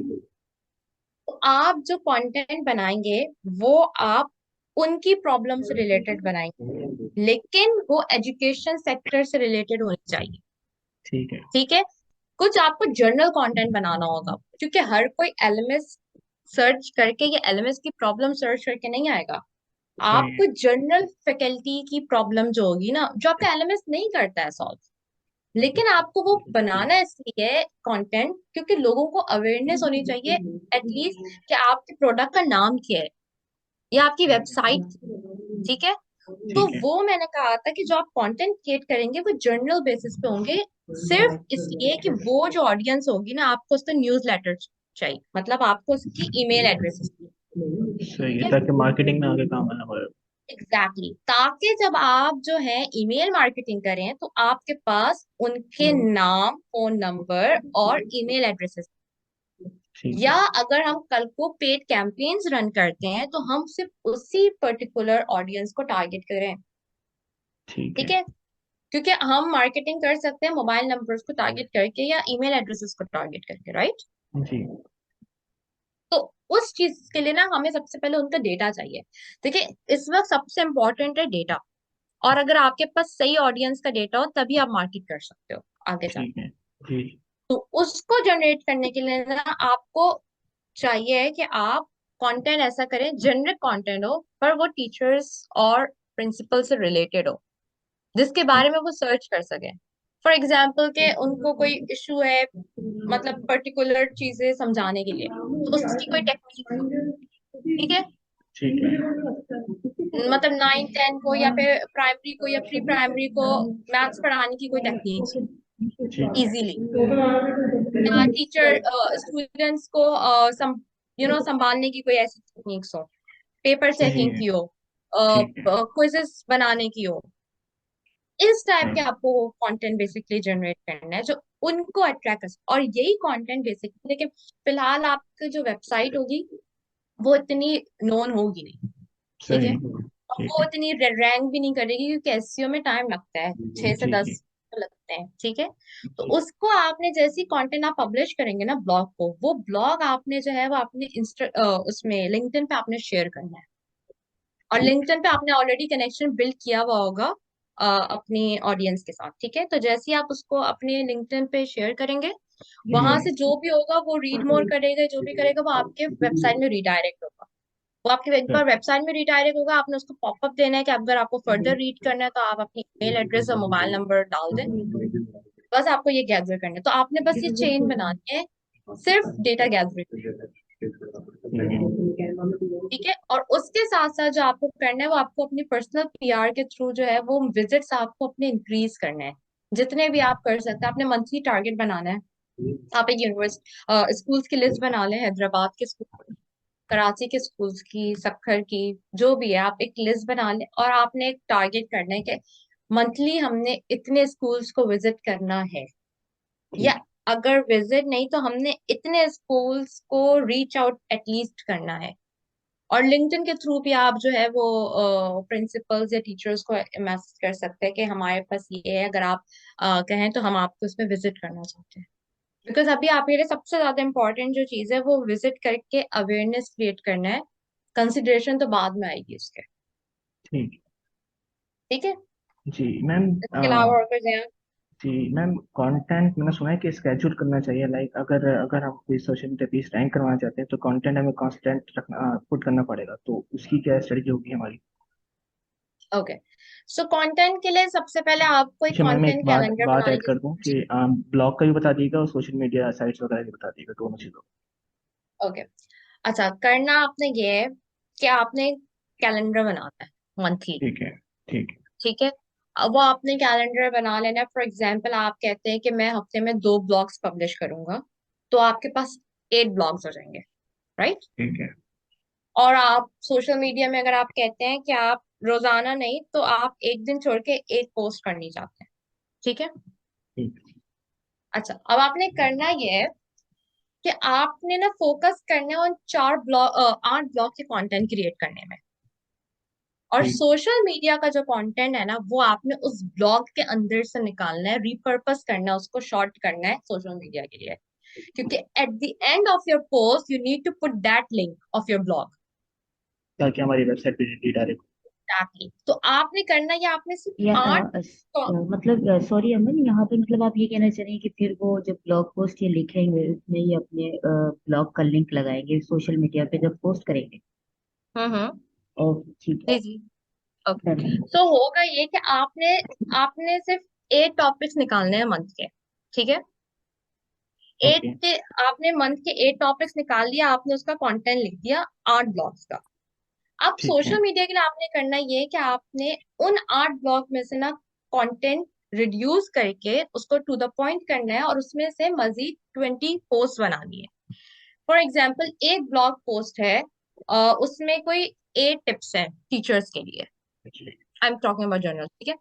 तो आप जो कंटेंट बनाएंगे वो आप उनकी प्रॉब्लम से रिलेटेड बनाएंगे, लेकिन वो एजुकेशन सेक्टर से रिलेटेड होनी चाहिए। ठीक है। ठीक है, कुछ आपको जर्नल कंटेंट बनाना होगा, क्योंकि हर कोई एलएमएस सर्च करके या एलएमएस की प्रॉब्लम सर्च करके नहीं आएगा। सही है। आपको जनरल फैकल्टी की प्रॉब्लम जो होगी ना, जो आपका एलएमएस नहीं करता है सॉल्व, लेकिन आपको वो बनाना इसलिए कंटेंट क्योंकि लोगों को अवेयरनेस होनी चाहिए एटलीस्ट कि आपके प्रोडक्ट का नाम क्या है या आपकी वेबसाइट। ठीक है, तो ठीक है। वो मैंने कहा था कि जो आप कंटेंट क्रिएट करेंगे वो जर्नल बेसिस पे होंगे, सिर्फ इसलिए कि वो जो ऑडियंस होगी ना, आपको उसका न्यूज़ लेटर चाहिए, मतलब आपको उसकी ईमेल एड्रेस। सही ठीक है, है, ताकि मार्केटिंग में आगे काम आना पड़े। एग्जैक्टली ताकि जब आप जो है ईमेल मार्केटिंग करें तो आपके पास उनके नाम, फोन नंबर और ईमेल एड्रेसेस। ठीक या है। अगर हम कल को पेड कैंपेन्स रन करते हैं तो हम सिर्फ उसी पर्टिकुलर ऑडियंस को टारगेट करें। ठीक ठीक है। है, क्योंकि हम मार्केटिंग कर सकते हैं मोबाइल नंबर्स को टारगेट करके या ईमेल एड्रेसेस को टारगेट करके, राइट? जी। तो उस चीज के लिए ना हमें सबसे पहले उनका डेटा चाहिए। देखिए, इस वक्त सबसे इम्पोर्टेंट है डेटा, और अगर आपके पास सही ऑडियंस का डेटा हो तभी आप मार्केट कर सकते हो आगे ठीक जाके। है। जी। तो उसको जनरेट करने के लिए ना आपको चाहिए कि आप कंटेंट ऐसा करें, जनरिक कंटेंट हो पर वो टीचर्स और प्रिंसिपल से रिलेटेड हो, जिसके बारे में वो सर्च कर सके। फॉर एग्जाम्पल के उनको कोई इशू है, मतलब पर्टिकुलर चीजें समझाने के लिए, तो उसकी कोई टेक्निक हो, ठीक है, ठीक है। मतलब 9 10 को या फिर प्राइमरी को या प्री प्राइमरी को मैथ्स पढ़ाने की कोई टेक्निक्स ठीक है। इजीली, या टीचर स्टूडेंट्स को संभालने की कोई ऐसी टेक्निक्स हो, पेपर जी। चेकिंग की हो, ठीक है। क्विजेस बनाने की हो, इस टाइप के हाँ। आपको कंटेंट बेसिकली जनरेट करना है जो उनको अट्रैक्ट कर और यही कंटेंट बेसिकली, लेकिन फिलहाल आपकी जो वेबसाइट होगी वो इतनी नोन होगी नहीं, ठीक सही। है, और ठीक वो है। इतनी रैंक भी नहीं करेगी क्योंकि एसईओ में टाइम लगता है, छह से जी जी। दस लगते हैं, ठीक है। तो जी। उसको आपने जैसी कंटेंट आप पब्लिश करेंगे ना ब्लॉग को, वो ब्लॉग आपने जो है वो आपने उसमें लिंक्डइन पे आपने शेयर करना है, और ठीक। लिंक्डइन पे आपने ऑलरेडी कनेक्शन बिल्ड किया हुआ होगा अपनी ऑडियंस के साथ, ठीक है। तो जैसे ही आप उसको अपने लिंक्डइन पे शेयर करेंगे, वहां से जो भी होगा वो रीड मोर करेगा, जो भी करेगा वो आपके वेबसाइट में रिडायरेक्ट होगा। वो आपके एक बार वेबसाइट में रिडायरेक्ट होगा, आपने उसको पॉपअप देना है कि अगर आपको फर्दर रीड करना है तो आप अपनी ईमेल एड्रेस और मोबाइल नंबर डाल दें, बस आपको ये गैदर करना है। तो आपने बस ये चेन बनानी है, सिर्फ डेटा गैदरिंग, ठीक है। और उसके साथ साथ जो आपको करना है वो आपको अपनी पर्सनल पीआर के थ्रू जो है वो विजिट्स आपको अपने इंक्रीज करने हैं, जितने भी आप कर सकते हैं। आपने मंथली टारगेट बनाना है, आप एक यूनिवर्सिटी स्कूल्स की लिस्ट बना लें, हैदराबाद के स्कूल, कराची के स्कूल्स की, सक्खर की, जो भी है आप एक लिस्ट बना लें, और आपने एक टारगेट करना है कि मंथली हमने इतने स्कूल्स को विजिट करना है, या ठीक। अगर विजिट नहीं तो हमने इतने स्कूल्स को रीच आउट एटलीस्ट करना है। और लिंक्डइन के थ्रू भी आप जो है वो प्रिंसिपल्स या टीचर्स को मैसेज कर सकते हैं कि हमारे पास ये है, अगर आप कहें तो हम आपको इसमें विजिट करना चाहते हैं। बिकॉज अभी आपके लिए सबसे ज्यादा इम्पोर्टेंट जो चीज है वो विजिट करके अवेयरनेस क्रिएट करना है, कंसिडरेशन तो बाद में आएगी उसके, ठीक। ठीक है। जी मैम। इसके अलावा और कुछ है? जी मैम, कंटेंट मैंने सुना है कि स्केड्यूल करना चाहिए। लाइक अगर अगर हम कोई सोशल मीडिया पेज रैंक करवाना चाहते हैं तो कंटेंट हमें कांस्टेंट रखना पुट करना पड़ेगा, तो उसकी क्या स्ट्रेटजी होगी हमारी? ओके, सो कंटेंट के लिए सबसे पहले आपको एक अच्छा मैम, एक कंटेंट बात कैलेंडर बात बनाने ऐड की। कर दूं कि ब्लॉग का भी बता दीजिएगा और सोशल मीडिया साइट्स वगैरह भी बता दीजिएगा, दोनों चीज़ों। ओके, अच्छा, करना आपने ये है कि आपने कैलेंडर बनाना है मंथली, ठीक है। ठीक है। ठीक है। अब वो आपने कैलेंडर बना लेना है। फॉर एग्जाम्पल आप कहते हैं कि मैं हफ्ते में 2 ब्लॉग्स पब्लिश करूंगा, तो आपके पास 8 ब्लॉग्स हो जाएंगे, राइट। ठीक है। और आप सोशल मीडिया में अगर आप कहते हैं कि आप रोजाना नहीं तो आप एक दिन छोड़ के एक पोस्ट करनी चाहते हैं, ठीक है। ठीक। अच्छा, अब आपने करना ये है कि आपने ना फोकस करना है उन 8 ब्लॉग के कंटेंट क्रिएट करने में, और ठीक। सोशल मीडिया का जो कंटेंट है ना वो आपने उस ब्लॉग के अंदर से निकालना है, रिपर्पस करना है, उसको शॉर्ट करना है सोशल मीडिया के लिए, क्योंकि at the end of your post you need to put that link of your blog. ताकि हमारी वेबसाइट पे डायरेक्ट। एग्जैक्टली, तो आपने करना ये, आपने सिर्फ या 8। मतलब सॉरी अमन, यहाँ पे मतलब आप ये कहना चाह रहे हैं कि फिर वो जब ब्लॉग पोस्ट ये लिखेंगे उसमें ये अपने ब्लॉग का लिंक लगाएंगे सोशल मीडिया पे जब पोस्ट करेंगे? हम्म, और ठीक है। जी जी, ओके। डन है। तो होगा ये कि आपने आपने सिर्फ 8 टॉपिक्स निकालने हैं मंथ के, ठीक है। ओके। आपने मंथ के 8 टॉपिक्स निकाल लिया, आपने उसका कंटेंट लिख दिया 8 ब्लॉग्स का। अब ठीक है। सोशल मीडिया के लिए आपने करना ये है कि आपने उन 8 ब्लॉग में से ना कंटेंट रिड्यूस करके उसको टू द पॉइंट करना है, और उसमें से मजीद 20 पोस्ट बनानी है। फॉर एग्जाम्पल एक ब्लॉग पोस्ट है, उसमें कोई 8 टिप्स हैं टीचर्स के लिए, I am talking about journal, ठीक है।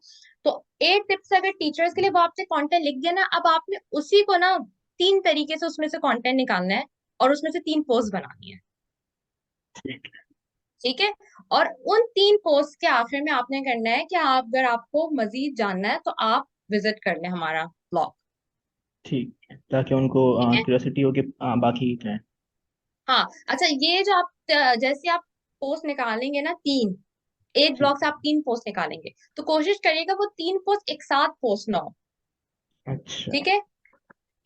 तो 8 टिप्स अगर टीचर्स के लिए, वो आपने कंटेंट लिख दिया ना, अब आपने उसी को ना 3 तरीके से उसमें से कंटेंट निकालना है, और उसमें से 3 पोस्ट बनानी है, ठीक। ठीक है। और उन 3 पोस्ट के आखिर में आपने करना है कि आप, अगर आपको मजीद जानना है तो आप विजिट कर लें हमारा ब्लॉग, ठीक है, ताकि उनको ठीक है। क्यूरियोसिटी हो कि बाकी क्या है। हाँ, अच्छा, ये जो आप जैसे आप पोस्ट निकालेंगे ना, 8 ब्लॉग से ठीक। आप 3 पोस्ट निकालेंगे, तो कोशिश करिएगा वो 3 पोस्ट एक साथ पोस्ट ना हो, अच्छा। ठीक है।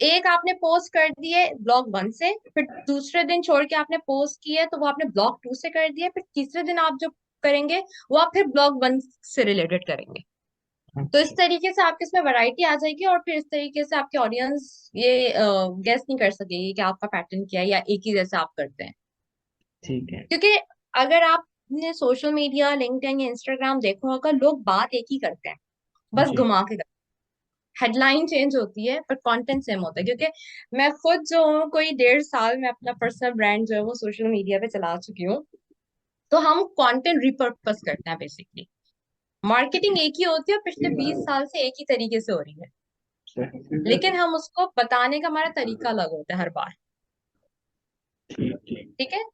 एक आपने पोस्ट कर दिए ब्लॉग 1 से, फिर दूसरे दिन छोड़ के आपने पोस्ट किए तो वो आपने ब्लॉग 2 से कर दिए, फिर तीसरे दिन आप जो करेंगे वो आप फिर ब्लॉग 1 से रिलेटेड करेंगे। तो इस अच्छा। तरीके से आपके इसमें वैरायटी आ जाएगी, और फिर इस तरीके से आपकी ऑडियंस ये गेस नहीं कर सकेगी कि आपका पैटर्न क्या है या एक ही जैसे आप करते हैं। ठीक है। क्योंकि अगर आपने सोशल मीडिया लिंक्डइन या इंस्टाग्राम देखा होगा, लोग बात एक ही करते हैं, बस जी। घुमा के। हेडलाइन चेंज होती है पर कंटेंट सेम होता है। क्योंकि मैं खुद जो हूँ, कोई 1.5 साल में अपना पर्सनल ब्रांड जो है वो सोशल मीडिया पे चला चुकी हूँ। तो हम कंटेंट रिपर्पस करते हैं बेसिकली। मार्केटिंग एक ही होती है, पिछले 20 साल से एक ही तरीके से हो रही है, सही। लेकिन हम उसको बताने का हमारा तरीका अलग होता है हर बार। ठीक ठीक। ठीक है।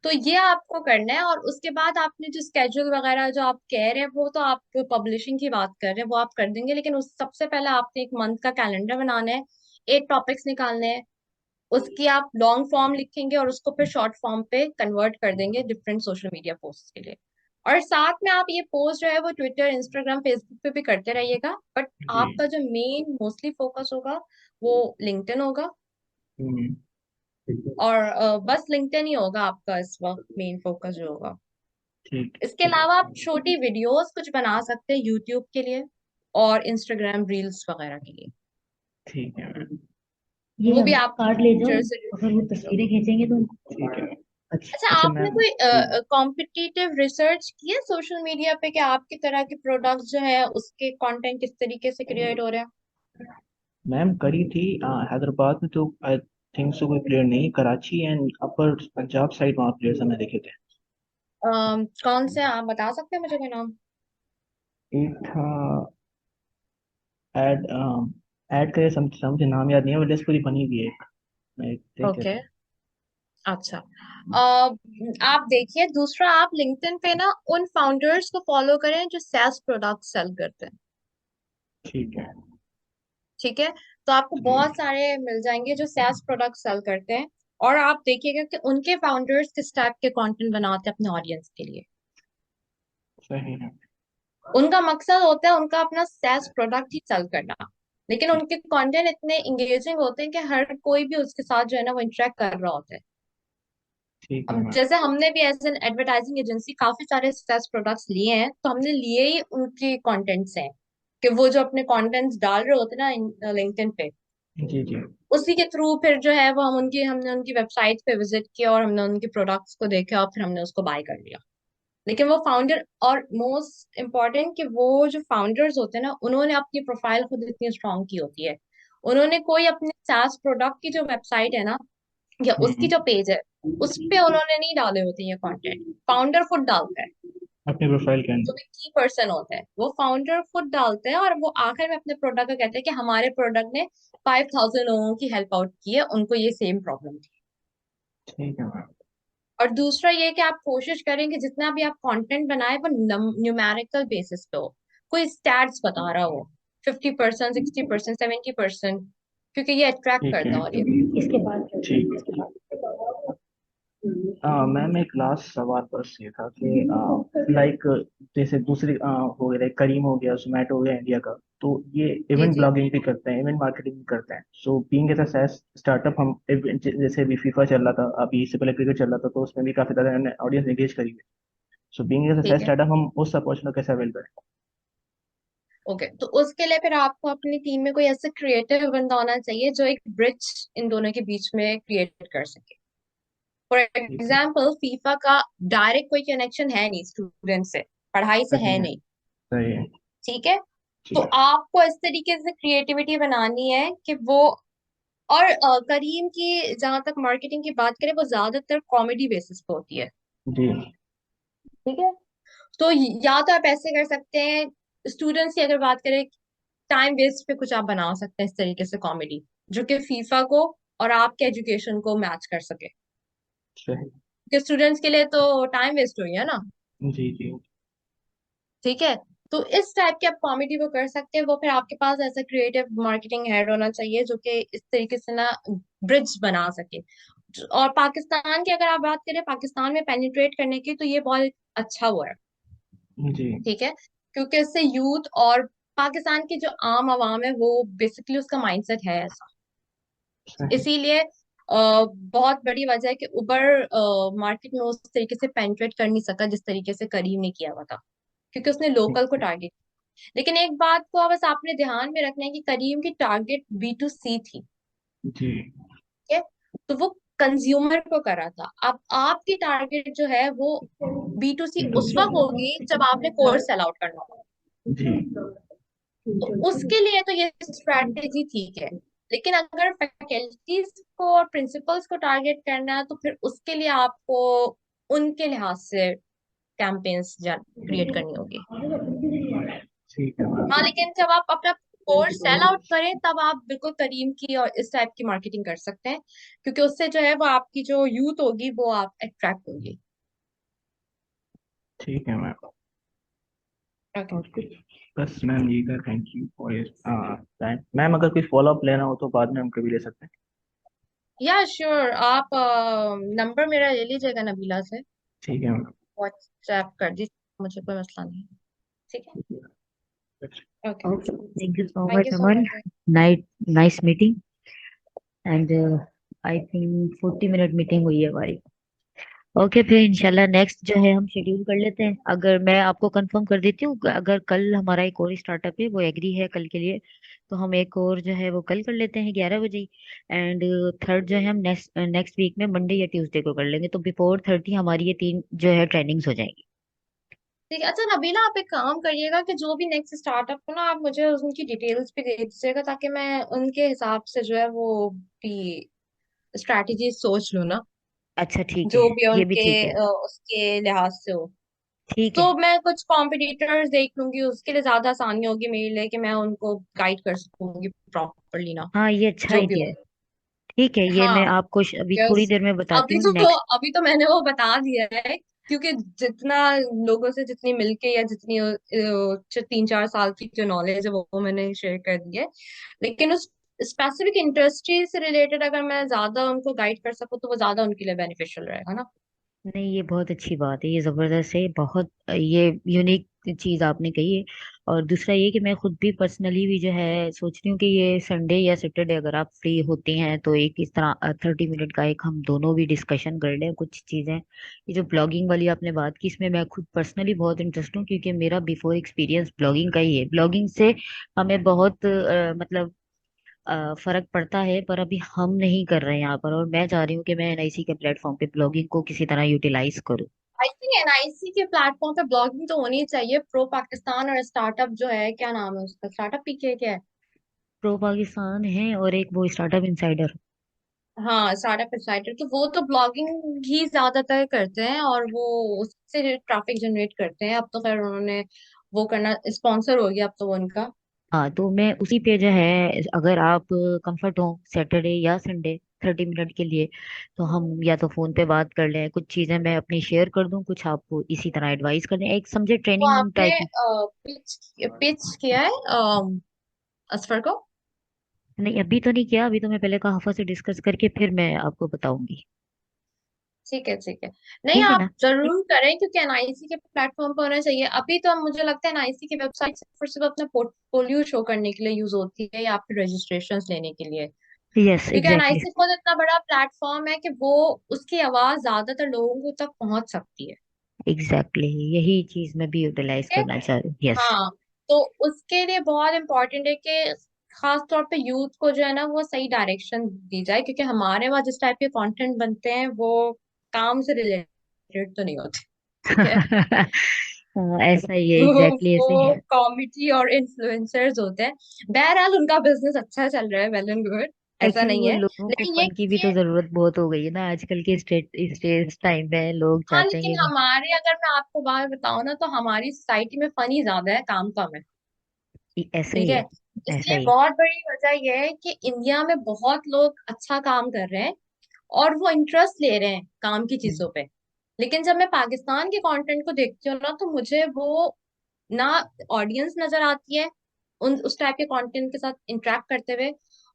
तो ये आपको करना है, और उसके बाद आपने जो स्केड्यूल वगैरह जो आप कह रहे हैं वो तो आप पब्लिशिंग की बात कर रहे हैं, वो आप कर देंगे, लेकिन उस सबसे पहले आपने एक मंथ का कैलेंडर बनाना है, 8 टॉपिक्स निकालने हैं। उसकी आप लॉन्ग फॉर्म लिखेंगे और उसको फिर शॉर्ट फॉर्म पे कन्वर्ट कर देंगे डिफरेंट सोशल मीडिया पोस्ट के लिए। और साथ में आप ये पोस्ट जो है वो ट्विटर, इंस्टाग्राम, फेसबुक पे भी करते रहिएगा, बट जी। आपका जो मेन मोस्टली फोकस होगा वो लिंक्डइन होगा। हम्म। और बस लिंक्डइन ही होगा आपका इस वक्त मेन फोकस जो होगा। ठीक। इसके अलावा आप छोटी वीडियोस कुछ बना सकते हैं यूट्यूब के लिए और इंस्टाग्राम रील्स वगैरह के लिए। ठीक है मैम। ये वो भी हम आप कार्ड ले जाओ, टीचर से अगर वो डिस्कस करो। तस्वीरें खींचेंगे तो ठीक है। अच्छा अच्छा, अच्छा आपने मैम। कोई कॉम्पिटिटिव रिसर्च की है सोशल मीडिया पे कि आपकी तरह के प्रोडक्ट जो है उसके कंटेंट किस तरीके से क्रिएट हो रहे हैं? मैम करी थी हैदराबाद में तो आई थिंक सो कोई प्लेयर नहीं, Karachi and upper Punjab side वहाँ प्लेयर्स हमने देखे थे। कौन से आप बता सकते हैं मुझे कोई नाम? एक था एड एड करे समझे नाम याद नहीं है, वो लिस्ट पूरी बनी हुई है एक, मैं एक देख ओके। लेता हूँ। अच्छा। आप देखिए, दूसरा आप लिंक्डइन पे ना उन फाउंडर्स को फॉलो करें जो SaaS प्रोडक्ट सेल करते हैं। ठीक है। ठीक है। तो आपको बहुत जी। सारे मिल जाएंगे जो SaaS प्रोडक्ट सेल करते हैं, और आप देखिएगा कि उनके फाउंडर्स किस टाइप के कंटेंट बनाते हैं अपने ऑडियंस के लिए। सही है। उनका मकसद होता है उनका अपना SaaS प्रोडक्ट ही सेल करना, लेकिन उनके कंटेंट इतने इंगेजिंग होते हैं कि हर कोई भी उसके साथ जो है ना वो इंटरेक्ट कर रहा होता है। ठीक है अब मैम। जैसे हमने भी एज एन एडवर्टाइजिंग एजेंसी काफी सारे SaaS प्रोडक्ट्स लिए हैं, तो हमने लिए ही उनके कंटेंट्स हैं, कि वो जो अपने कंटेंट्स डाल रहे होते हैं ना लिंक्डइन पे, जी जी। उसी के थ्रू फिर जो है वो हमने उनकी वेबसाइट पे विजिट किया और हमने उनके प्रोडक्ट्स को देखा और फिर हमने उसको बाय कर लिया। लेकिन वो फाउंडर, और मोस्ट इम्पॉर्टेंट कि वो जो फाउंडर्स होते हैं ना उन्होंने अपनी प्रोफाइल खुद इतनी स्ट्रांग की होती है। उन्होंने कोई अपने SaaS प्रोडक्ट की जो वेबसाइट है ना या उसकी हम्म। जो पेज है उस पे उन्होंने नहीं डाले होते ये कंटेंट, फाउंडर खुद डालता है। अपने प्रोफाइल के जो अंदर। भी की पर्सन होता है वो फाउंडर खुद डालता है, और वो आखिर में अपने प्रोडक्ट का कहते हैं कि हमारे प्रोडक्ट ने 5,000 लोगों की हेल्प आउट की है, उनको ये सेम प्रॉब्लम थी। ठीक है मैम। और दूसरा ये कि आप कोशिश करें कि जितना भी आप कंटेंट बनाए वो न्यूमेरिकल बेसिस पे हो, कोई स्टैट्स बता रहा हो, 50%, 60%, 70%, क्योंकि ये अट्रैक्ट ठीक करता है। है ऑडियंस। इसके बाद ठीक। मैम एक लास्ट सवाल बस ये था कि लाइक जैसे दूसरी हो गया like करीम हो गया, जोमेटो हो गया इंडिया का, तो ये जी इवेंट जी। ब्लॉगिंग भी करते हैं, इवेंट मार्केटिंग भी करते हैं। So being as a startup हम जैसे भी फीफा चल रहा था, अभी इससे पहले क्रिकेट चल रहा था, तो उसमें भी काफी ज्यादा ऑडियंस एंगेज करी हुई। सो बीइंग एज अ ठीक है। स्टार्टअप हम उस अपॉर्चुनिटी कैसे अवेल करें? ओके, तो उसके लिए फिर आपको अपनी टीम में कोई ऐसा क्रिएटिव बंदा होना चाहिए जो एक ब्रिज इन दोनों के बीच में क्रिएट कर सके। फॉर ठीक है। एग्जाम्पल, फीफा का डायरेक्ट कोई कनेक्शन है नहीं स्टूडेंट से, पढ़ाई से सही है है। नहीं। सही है। ठीक है। तो ठीक है। आपको इस तरीके से क्रिएटिविटी बनानी है कि वो, और करीम की जहां तक मार्केटिंग की बात करें वो ज्यादातर कॉमेडी बेसिस पे होती है। जी। ठीक है। तो या तो आप ऐसे कर सकते हैं, स्टूडेंट्स की अगर बात करें, टाइम वेस्ट पे कुछ आप बना सकते हैं इस तरीके से कॉमेडी, जो कि फीफा को और आपके एजुकेशन को मैच कर सके। सही। कि स्टूडेंट्स के लिए तो टाइम वेस्ट हुई है ना। जी जी। ठीक है। तो इस टाइप के आप कॉमेडी वो कर सकते हैं, वो फिर आपके पास ऐसा क्रिएटिव मार्केटिंग हेड होना चाहिए जो कि इस तरीके से ना ब्रिज बना सके। और पाकिस्तान की अगर आप बात करें, पाकिस्तान में पेनिट्रेट करने की, तो ये बहुत अच्छा हुआ है। जी। ठीक है। क्योंकि इससे यूथ और पाकिस्तान की जो आम आवाम है वो बेसिकली उसका माइंडसेट है ऐसा, सही। इसीलिए बहुत बड़ी वजह है कि उबर मार्केट में उस तरीके से पेनिट्रेट कर नहीं सका जिस तरीके से करीम ने किया हुआ था, क्योंकि उसने लोकल को टारगेट। लेकिन एक बात को बस आपने ध्यान में रखना है कि करीम की टारगेट B2C थी। जी। ठीक है, तो वो कंज्यूमर को करा था। अब आपकी टारगेट जो है वो B2C उस वक्त होगी जब आपने कोर्स सेल आउट करना होगा। जी। तो उसके लिए तो ये स्ट्रैटेजी ठीक है, लेकिन अगर फैकल्टीज को और प्रिंसिपल्स को टारगेट करना है तो फिर उसके लिए आपको उनके लिहाज से कैंपेन्स क्रिएट करनी होगी। ठीक है मैम। हाँ, लेकिन जब आप अपना कोर्स सेल आउट करें तब आप बिल्कुल करीम की और इस टाइप की मार्केटिंग कर सकते हैं, क्योंकि उससे जो है वो आपकी जो यूथ होगी वो आप अट्रैक्ट होगी। ठीक है मैम। ओके। और कुछ? बस मैम यही था, thank you for your time. Ma'am अगर कोई फॉलोअप लेना हो तो बाद में हम कभी ले सकते हैं। या श्योर, आप नंबर मेरा ले लीजिएगा नबीला से, ठीक है मैम। व्हाट्सएप कर दीजिए, मुझे कोई मसला नहीं है। ठीक है। Okay. Okay, thank you so thank much you so Aman. Much. Nice meeting. And I think 40 minute meeting हुई है हमारी। ओके, फिर इंशाल्लाह नेक्स्ट जो है हम शेड्यूल कर लेते हैं। अगर मैं आपको कंफर्म कर देती हूँ, अगर कल हमारा एक और स्टार्टअप है वो एग्री है कल के लिए, तो हम एक और जो है वो कल कर लेते हैं 11 बजे। एंड थर्ड जो है हम नेक्स्ट नेक्स्ट वीक में मंडे या ट्यूसडे को कर लेंगे, तो बिफोर 30 हमारी ये 3 जो है ट्रेनिंग्स हो जाएंगी। ठीक है। अच्छा नबीला, आप एक काम करिएगा कि जो भी नेक्स्ट स्टार्टअप हो ना, आप मुझे उनकी डिटेल्स भी दे दीजिएगा, ताकि मैं उनके हिसाब से जो है वो भी स्ट्रैटेजी सोच लूँ ना, अच्छा ठीक है, जो भी ये भी उनके ठीक है। उसके लिहाज से हो। ठीक है। तो मैं कुछ कॉम्पिटिटर्स देख लूंगी, उसके लिए ज्यादा आसानी होगी मेरे लिए कि मैं उनको गाइड कर सकूंगी प्रॉपरली ना, हाँ, ये अच्छा जो भी आइडिया हो। है। ठीक है, ये मैं हाँ, आपको अभी थोड़ी यस। देर में बताती अभी हूँ तो नेक्स्ट। अभी तो मैंने वो बता दिया है, क्योंकि जितना लोगों से जितनी मिलके या जितनी 3-4 साल की जो नॉलेज है वो मैंने शेयर कर दी है। लेकिन उस स्पेसिफिक इंडस्ट्री से रिलेटेड अगर मैं ज्यादा उनको गाइड कर सकूँ तो वो ज्यादा उनके लिए बेनिफिशियल रहेगा ना। नहीं, ये बहुत अच्छी बात है, ये जबरदस्त है, बहुत ये यूनिक चीज आपने कही है। और दूसरा ये कि मैं खुद भी पर्सनली भी जो है सोच रही हूँ कि ये संडे या सैटरडे अगर आप फ्री होती हैं तो एक इस तरह 30 मिनट का एक हम दोनों भी डिस्कशन कर लें कुछ चीजें। ये जो ब्लॉगिंग वाली आपने बात की, इसमें मैं खुद पर्सनली बहुत इंटरेस्ट हूँ, क्योंकि मेरा बिफोर एक्सपीरियंस ब्लॉगिंग का ही है। ब्लॉगिंग से हमें बहुत मतलब फर्क पड़ता है, पर अभी हम नहीं कर रहे हैं यहाँ पर, और मैं चाह रही हूँ कि मैं एनआईसी के प्लेटफॉर्म पे ब्लॉगिंग को किसी तरह यूटिलाइज करूँ। आई थिंक NIC के प्लेटफॉर्म पे ब्लॉगिंग तो होनी ही चाहिए। प्रो पाकिस्तान और स्टार्टअप जो है, क्या नाम है उसका, स्टार्टअप पीके क्या है? प्रो पाकिस्तान है और एक वो स्टार्टअप इनसाइडर। हाँ, स्टार्टअप इंसाइडर, तो वो तो ब्लॉगिंग ही ज्यादातर करते हैं और वो उससे ट्रैफिक जनरेट करते हैं। अब तो खैर उन्होंने वो करना स्पॉन्सर हो गया अब तो वो उनका। हाँ, तो मैं उसी पे जो है, अगर आप कंफर्ट हो सैटरडे या संडे 30 मिनट के लिए, तो हम या तो फोन पे बात कर लें, कुछ चीजें मैं अपनी शेयर कर दूं, कुछ आपको इसी तरह एडवाइस कर दें, एक समझे तो ट्रेनिंग आपने टाइप। पिच पिच किया है असफर को? नहीं, अभी तो नहीं किया, अभी तो मैं पहले कहाफा से डिस्कस करके फिर मैं आपको बताऊंगी। ठीक है, ठीक है। नहीं, ठीक है आप ना? जरूर करें, क्योंकि NIC के प्लेटफॉर्म पर होना चाहिए। अभी तो मुझे लगता है NIC की वेबसाइट सिर्फ और सिर्फ अपना पोर्टफोलियो शो करने के लिए यूज होती है, या फिर रजिस्ट्रेशन लेने के लिए। यस, क्योंकि एग्जैक्टली। NIC खुद इतना बड़ा प्लेटफॉर्म है कि वो उसकी आवाज ज्यादातर लोगों तक पहुंच सकती है। एग्जैक्टली, यही चीज मैं भी यूटिलाइज ठीक है। करना चाह रही हूँ। यस। हाँ, तो उसके लिए बहुत इम्पोर्टेंट है कि खास तौर पे यूथ को जो है ना वो सही डायरेक्शन दी जाए, क्योंकि हमारे वहाँ जिस टाइप के कंटेंट बनते हैं वो काम से रिलेटेड तो नहीं होते। ठीक है। हाँ, ऐसा ही है, एग्जैक्टली ऐसे ही वो है। कॉमेडी और इन्फ्लुएंसर्स होते हैं। बहरहाल उनका बिजनेस अच्छा चल रहा है, वेल एंड गुड, ऐसा लेकिन नहीं वो है। लोगों को लेकिन फन की भी तो जरूरत बहुत हो गई है ना आजकल के स्टेट टाइम में, लोग हाँ, चाहते हैं लेकिन कि हमारे, अगर मैं आपको बात बताऊं ना, तो हमारी सोसाइटी में फन ही ज्यादा है, काम कम है। ऐसा ठीक ही है। है। ऐसा इसलिए ही। बहुत बड़ी वजह यह है कि इंडिया में बहुत लोग अच्छा काम कर रहे हैं और वो इंटरेस्ट ले रहे हैं काम की हम्म। चीजों पे। लेकिन जब मैं पाकिस्तान के कंटेंट को देखती हूँ ना, तो मुझे वो ना ऑडियंस नजर आती है उन उस टाइप के कंटेंट के साथ इंटरेक्ट करते हुए।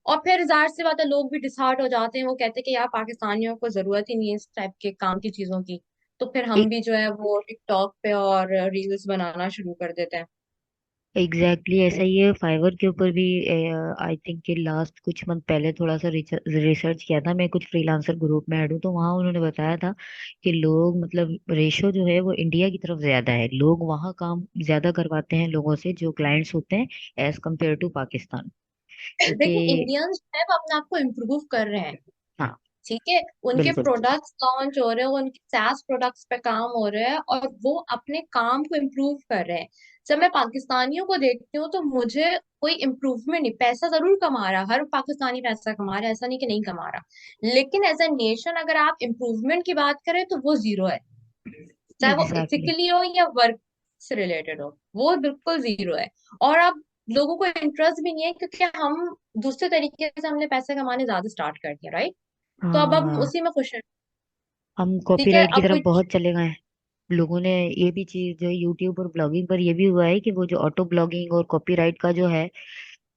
और फिर जाहिर सी बात है, लोग भी डिसहार्ट हो जाते हैं, वो कहते हैं कि यार पाकिस्तानियों को जरूरत ही नहीं है इस टाइप के काम की चीजों की। तो फिर हम एक भी जो है वो टिकटॉक पे और रील्स बनाना शुरू कर देते हैं। एग्जैक्टली ऐसा ही है। फाइवर के ऊपर भी आई थिंक कि लास्ट कुछ मंथ पहले थोड़ा सा रिसर्च किया था। मैं कुछ फ्रीलांसर ग्रुप में ऐड हूँ, तो वहाँ उन्होंने बताया था कि लोग मतलब रेशो जो है वो इंडिया की तरफ ज्यादा है। लोग वहाँ काम ज्यादा करवाते हैं लोगों से जो क्लाइंट्स होते हैं, एज कम्पेयर टू पाकिस्तान। लेकिन क्योंकि इंडियंस है वो अपने आप को इम्प्रूव कर रहे हैं। हाँ, ठीक है, उनके बिल्कुल। प्रोडक्ट्स लॉन्च हो रहे हैं, उनके SaaS प्रोडक्ट्स पे काम हो रहे हैं और वो अपने काम को इम्प्रूव कर रहे हैं। जब मैं पाकिस्तानियों को देखती हूँ तो मुझे कोई इम्प्रूवमेंट नहीं, पैसा जरूर कमा रहा, हर पाकिस्तानी पैसा कमा रहा है, ऐसा नहीं कि नहीं कमा रहा, लेकिन एज ए नेशन अगर आप इम्प्रूवमेंट की बात करें तो वो जीरो है। चाहे वो एग्जैक्टली। एथिकली हो या वर्क से रिलेटेड हो, वो बिल्कुल जीरो है। और अब लोगों को इंटरेस्ट भी नहीं है क्योंकि हम दूसरे तरीके से हमने पैसे कमाने ज्यादा स्टार्ट कर दिया, राइट? तो अब हम हाँ, उसी में खुश हैं। हम ठीक है, कॉपीराइट की अब तरफ कुछ बहुत चले गए हैं। लोगों ने ये भी चीज जो यूट्यूब और ब्लॉगिंग पर ये भी हुआ है कि वो जो ऑटो ब्लॉगिंग और कॉपीराइट का जो है,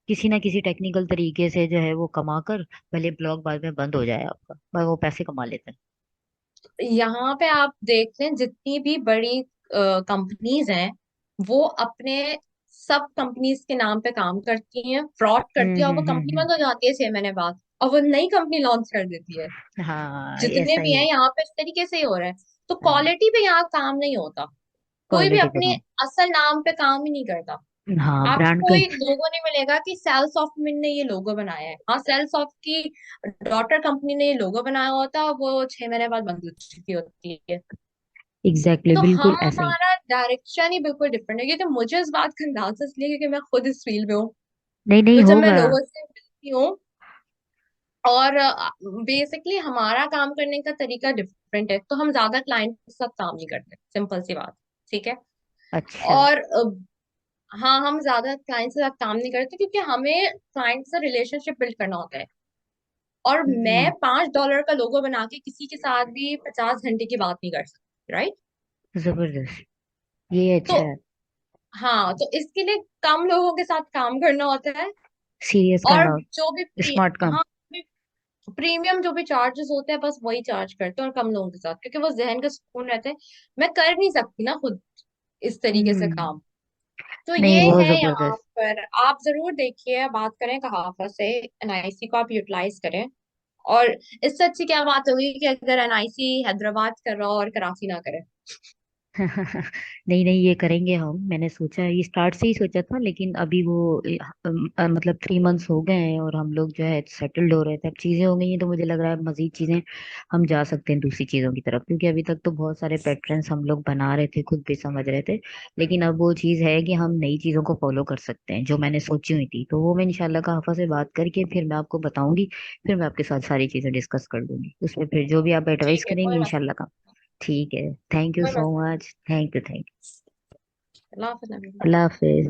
किसी ना किसी टेक्निकल तरीके से जो है वो कमा कर, भले ब्लॉग बाद में बंद हो जाए आपका, पर वो पैसे कमा लेते हैं। यहाँ पे आप देख लें जितनी भी बड़ी कंपनीज हैं, वो अपने सब कंपनीज के नाम पे काम करती हैं, फ्रॉड करती है और वो कंपनी हम्म। बंद हो जाती है 6 महीने बाद और वो नई कंपनी लॉन्च कर देती है। हाँ, जितने ऐसा भी हैं ही। यहाँ पे इस तरीके से ही हो रहा है। तो क्वालिटी पे यहाँ काम नहीं होता, कोई भी क्वालिटी पे अपने काम। असल नाम पे काम ही नहीं करता। हाँ, आपको ब्रांड पे। कोई लोगो नहीं मिलेगा कि सेल सॉफ्ट ने ये लोगो बनाया है। हाँ, सेल सॉफ्ट की डॉटर कंपनी ने ये लोगो बनाया होता है, वो 6 महीने बाद बंद हो चुकी होती है। एग्जैक्टली, तो बिल्कुल ऐसा ही। हमारा डायरेक्शन ही बिल्कुल डिफरेंट है, क्योंकि मुझे इस बात का अंदाजा इसलिए क्योंकि मैं खुद इस फील्ड में हूँ। नहीं नहीं, तो जब मैं होगा। लोगों से मिलती हूँ और बेसिकली हमारा काम करने का तरीका डिफरेंट है, तो हम ज्यादा क्लाइंट के साथ काम नहीं करते, सिंपल सी बात। ठीक है। अच्छा। और हाँ, हम ज्यादा क्लाइंट के साथ काम नहीं करते क्योंकि हमें क्लाइंट से रिलेशनशिप बिल्ड करना होता है। और मैं हम्म। $5 का लोगो बना के किसी के साथ भी 50 घंटे की बात नहीं कर सकती, राइट? जबरदस्त। ये तो अच्छा है। हाँ, तो इसके लिए कम लोगों के साथ काम करना होता है। सीरियस और करना। जो भी स्मार्ट काम। हाँ, प्रीमियम जो भी चार्जेस होते हैं बस वही चार्ज करते हैं, और कम लोगों के साथ क्योंकि वो जहन का सुकून रहता है। मैं कर नहीं सकती ना खुद इस तरीके से हम्म। काम। तो नहीं, ये बहुत है यहाँ जबरदस्त। पर, आप जरूर देखिए, बात करें कहावत से, NIC को आप यूटिलाइज करें। और इससे अच्छी क्या बात होगी कि अगर NIC हैदराबाद कर रहा हो और कराची ना करे। नहीं नहीं, ये करेंगे हम। मैंने सोचा, ये स्टार्ट से ही सोचा था, लेकिन अभी वो मतलब 3 मंथ्स हो गए हैं और हम लोग जो है सेटल्ड हो रहे थे। अब चीजें हो गई हैं तो मुझे लग रहा है मजीद चीजें हम जा सकते हैं दूसरी चीजों की तरफ, क्योंकि अभी तक तो बहुत सारे पैटर्न्स हम लोग बना रहे थे, खुद भी समझ रहे थे। लेकिन अब वो चीज है कि हम नई चीजों को फॉलो कर सकते हैं जो मैंने सोची हुई थी, तो वो मैं इंशाल्लाह काफा से बात करके फिर मैं आपको बताऊंगी। फिर मैं आपके साथ सारी चीजें डिस्कस कर दूंगी, उसमें फिर जो भी आप एडवाइस ठीक है, करेंगे कोई मसला इंशाल्लाह। ठीक है। थैंक यू कोई सो मसला much. Thank you, thank you. नहीं। अल्लाह हाफिज नबील। अल्लाह हाफिज।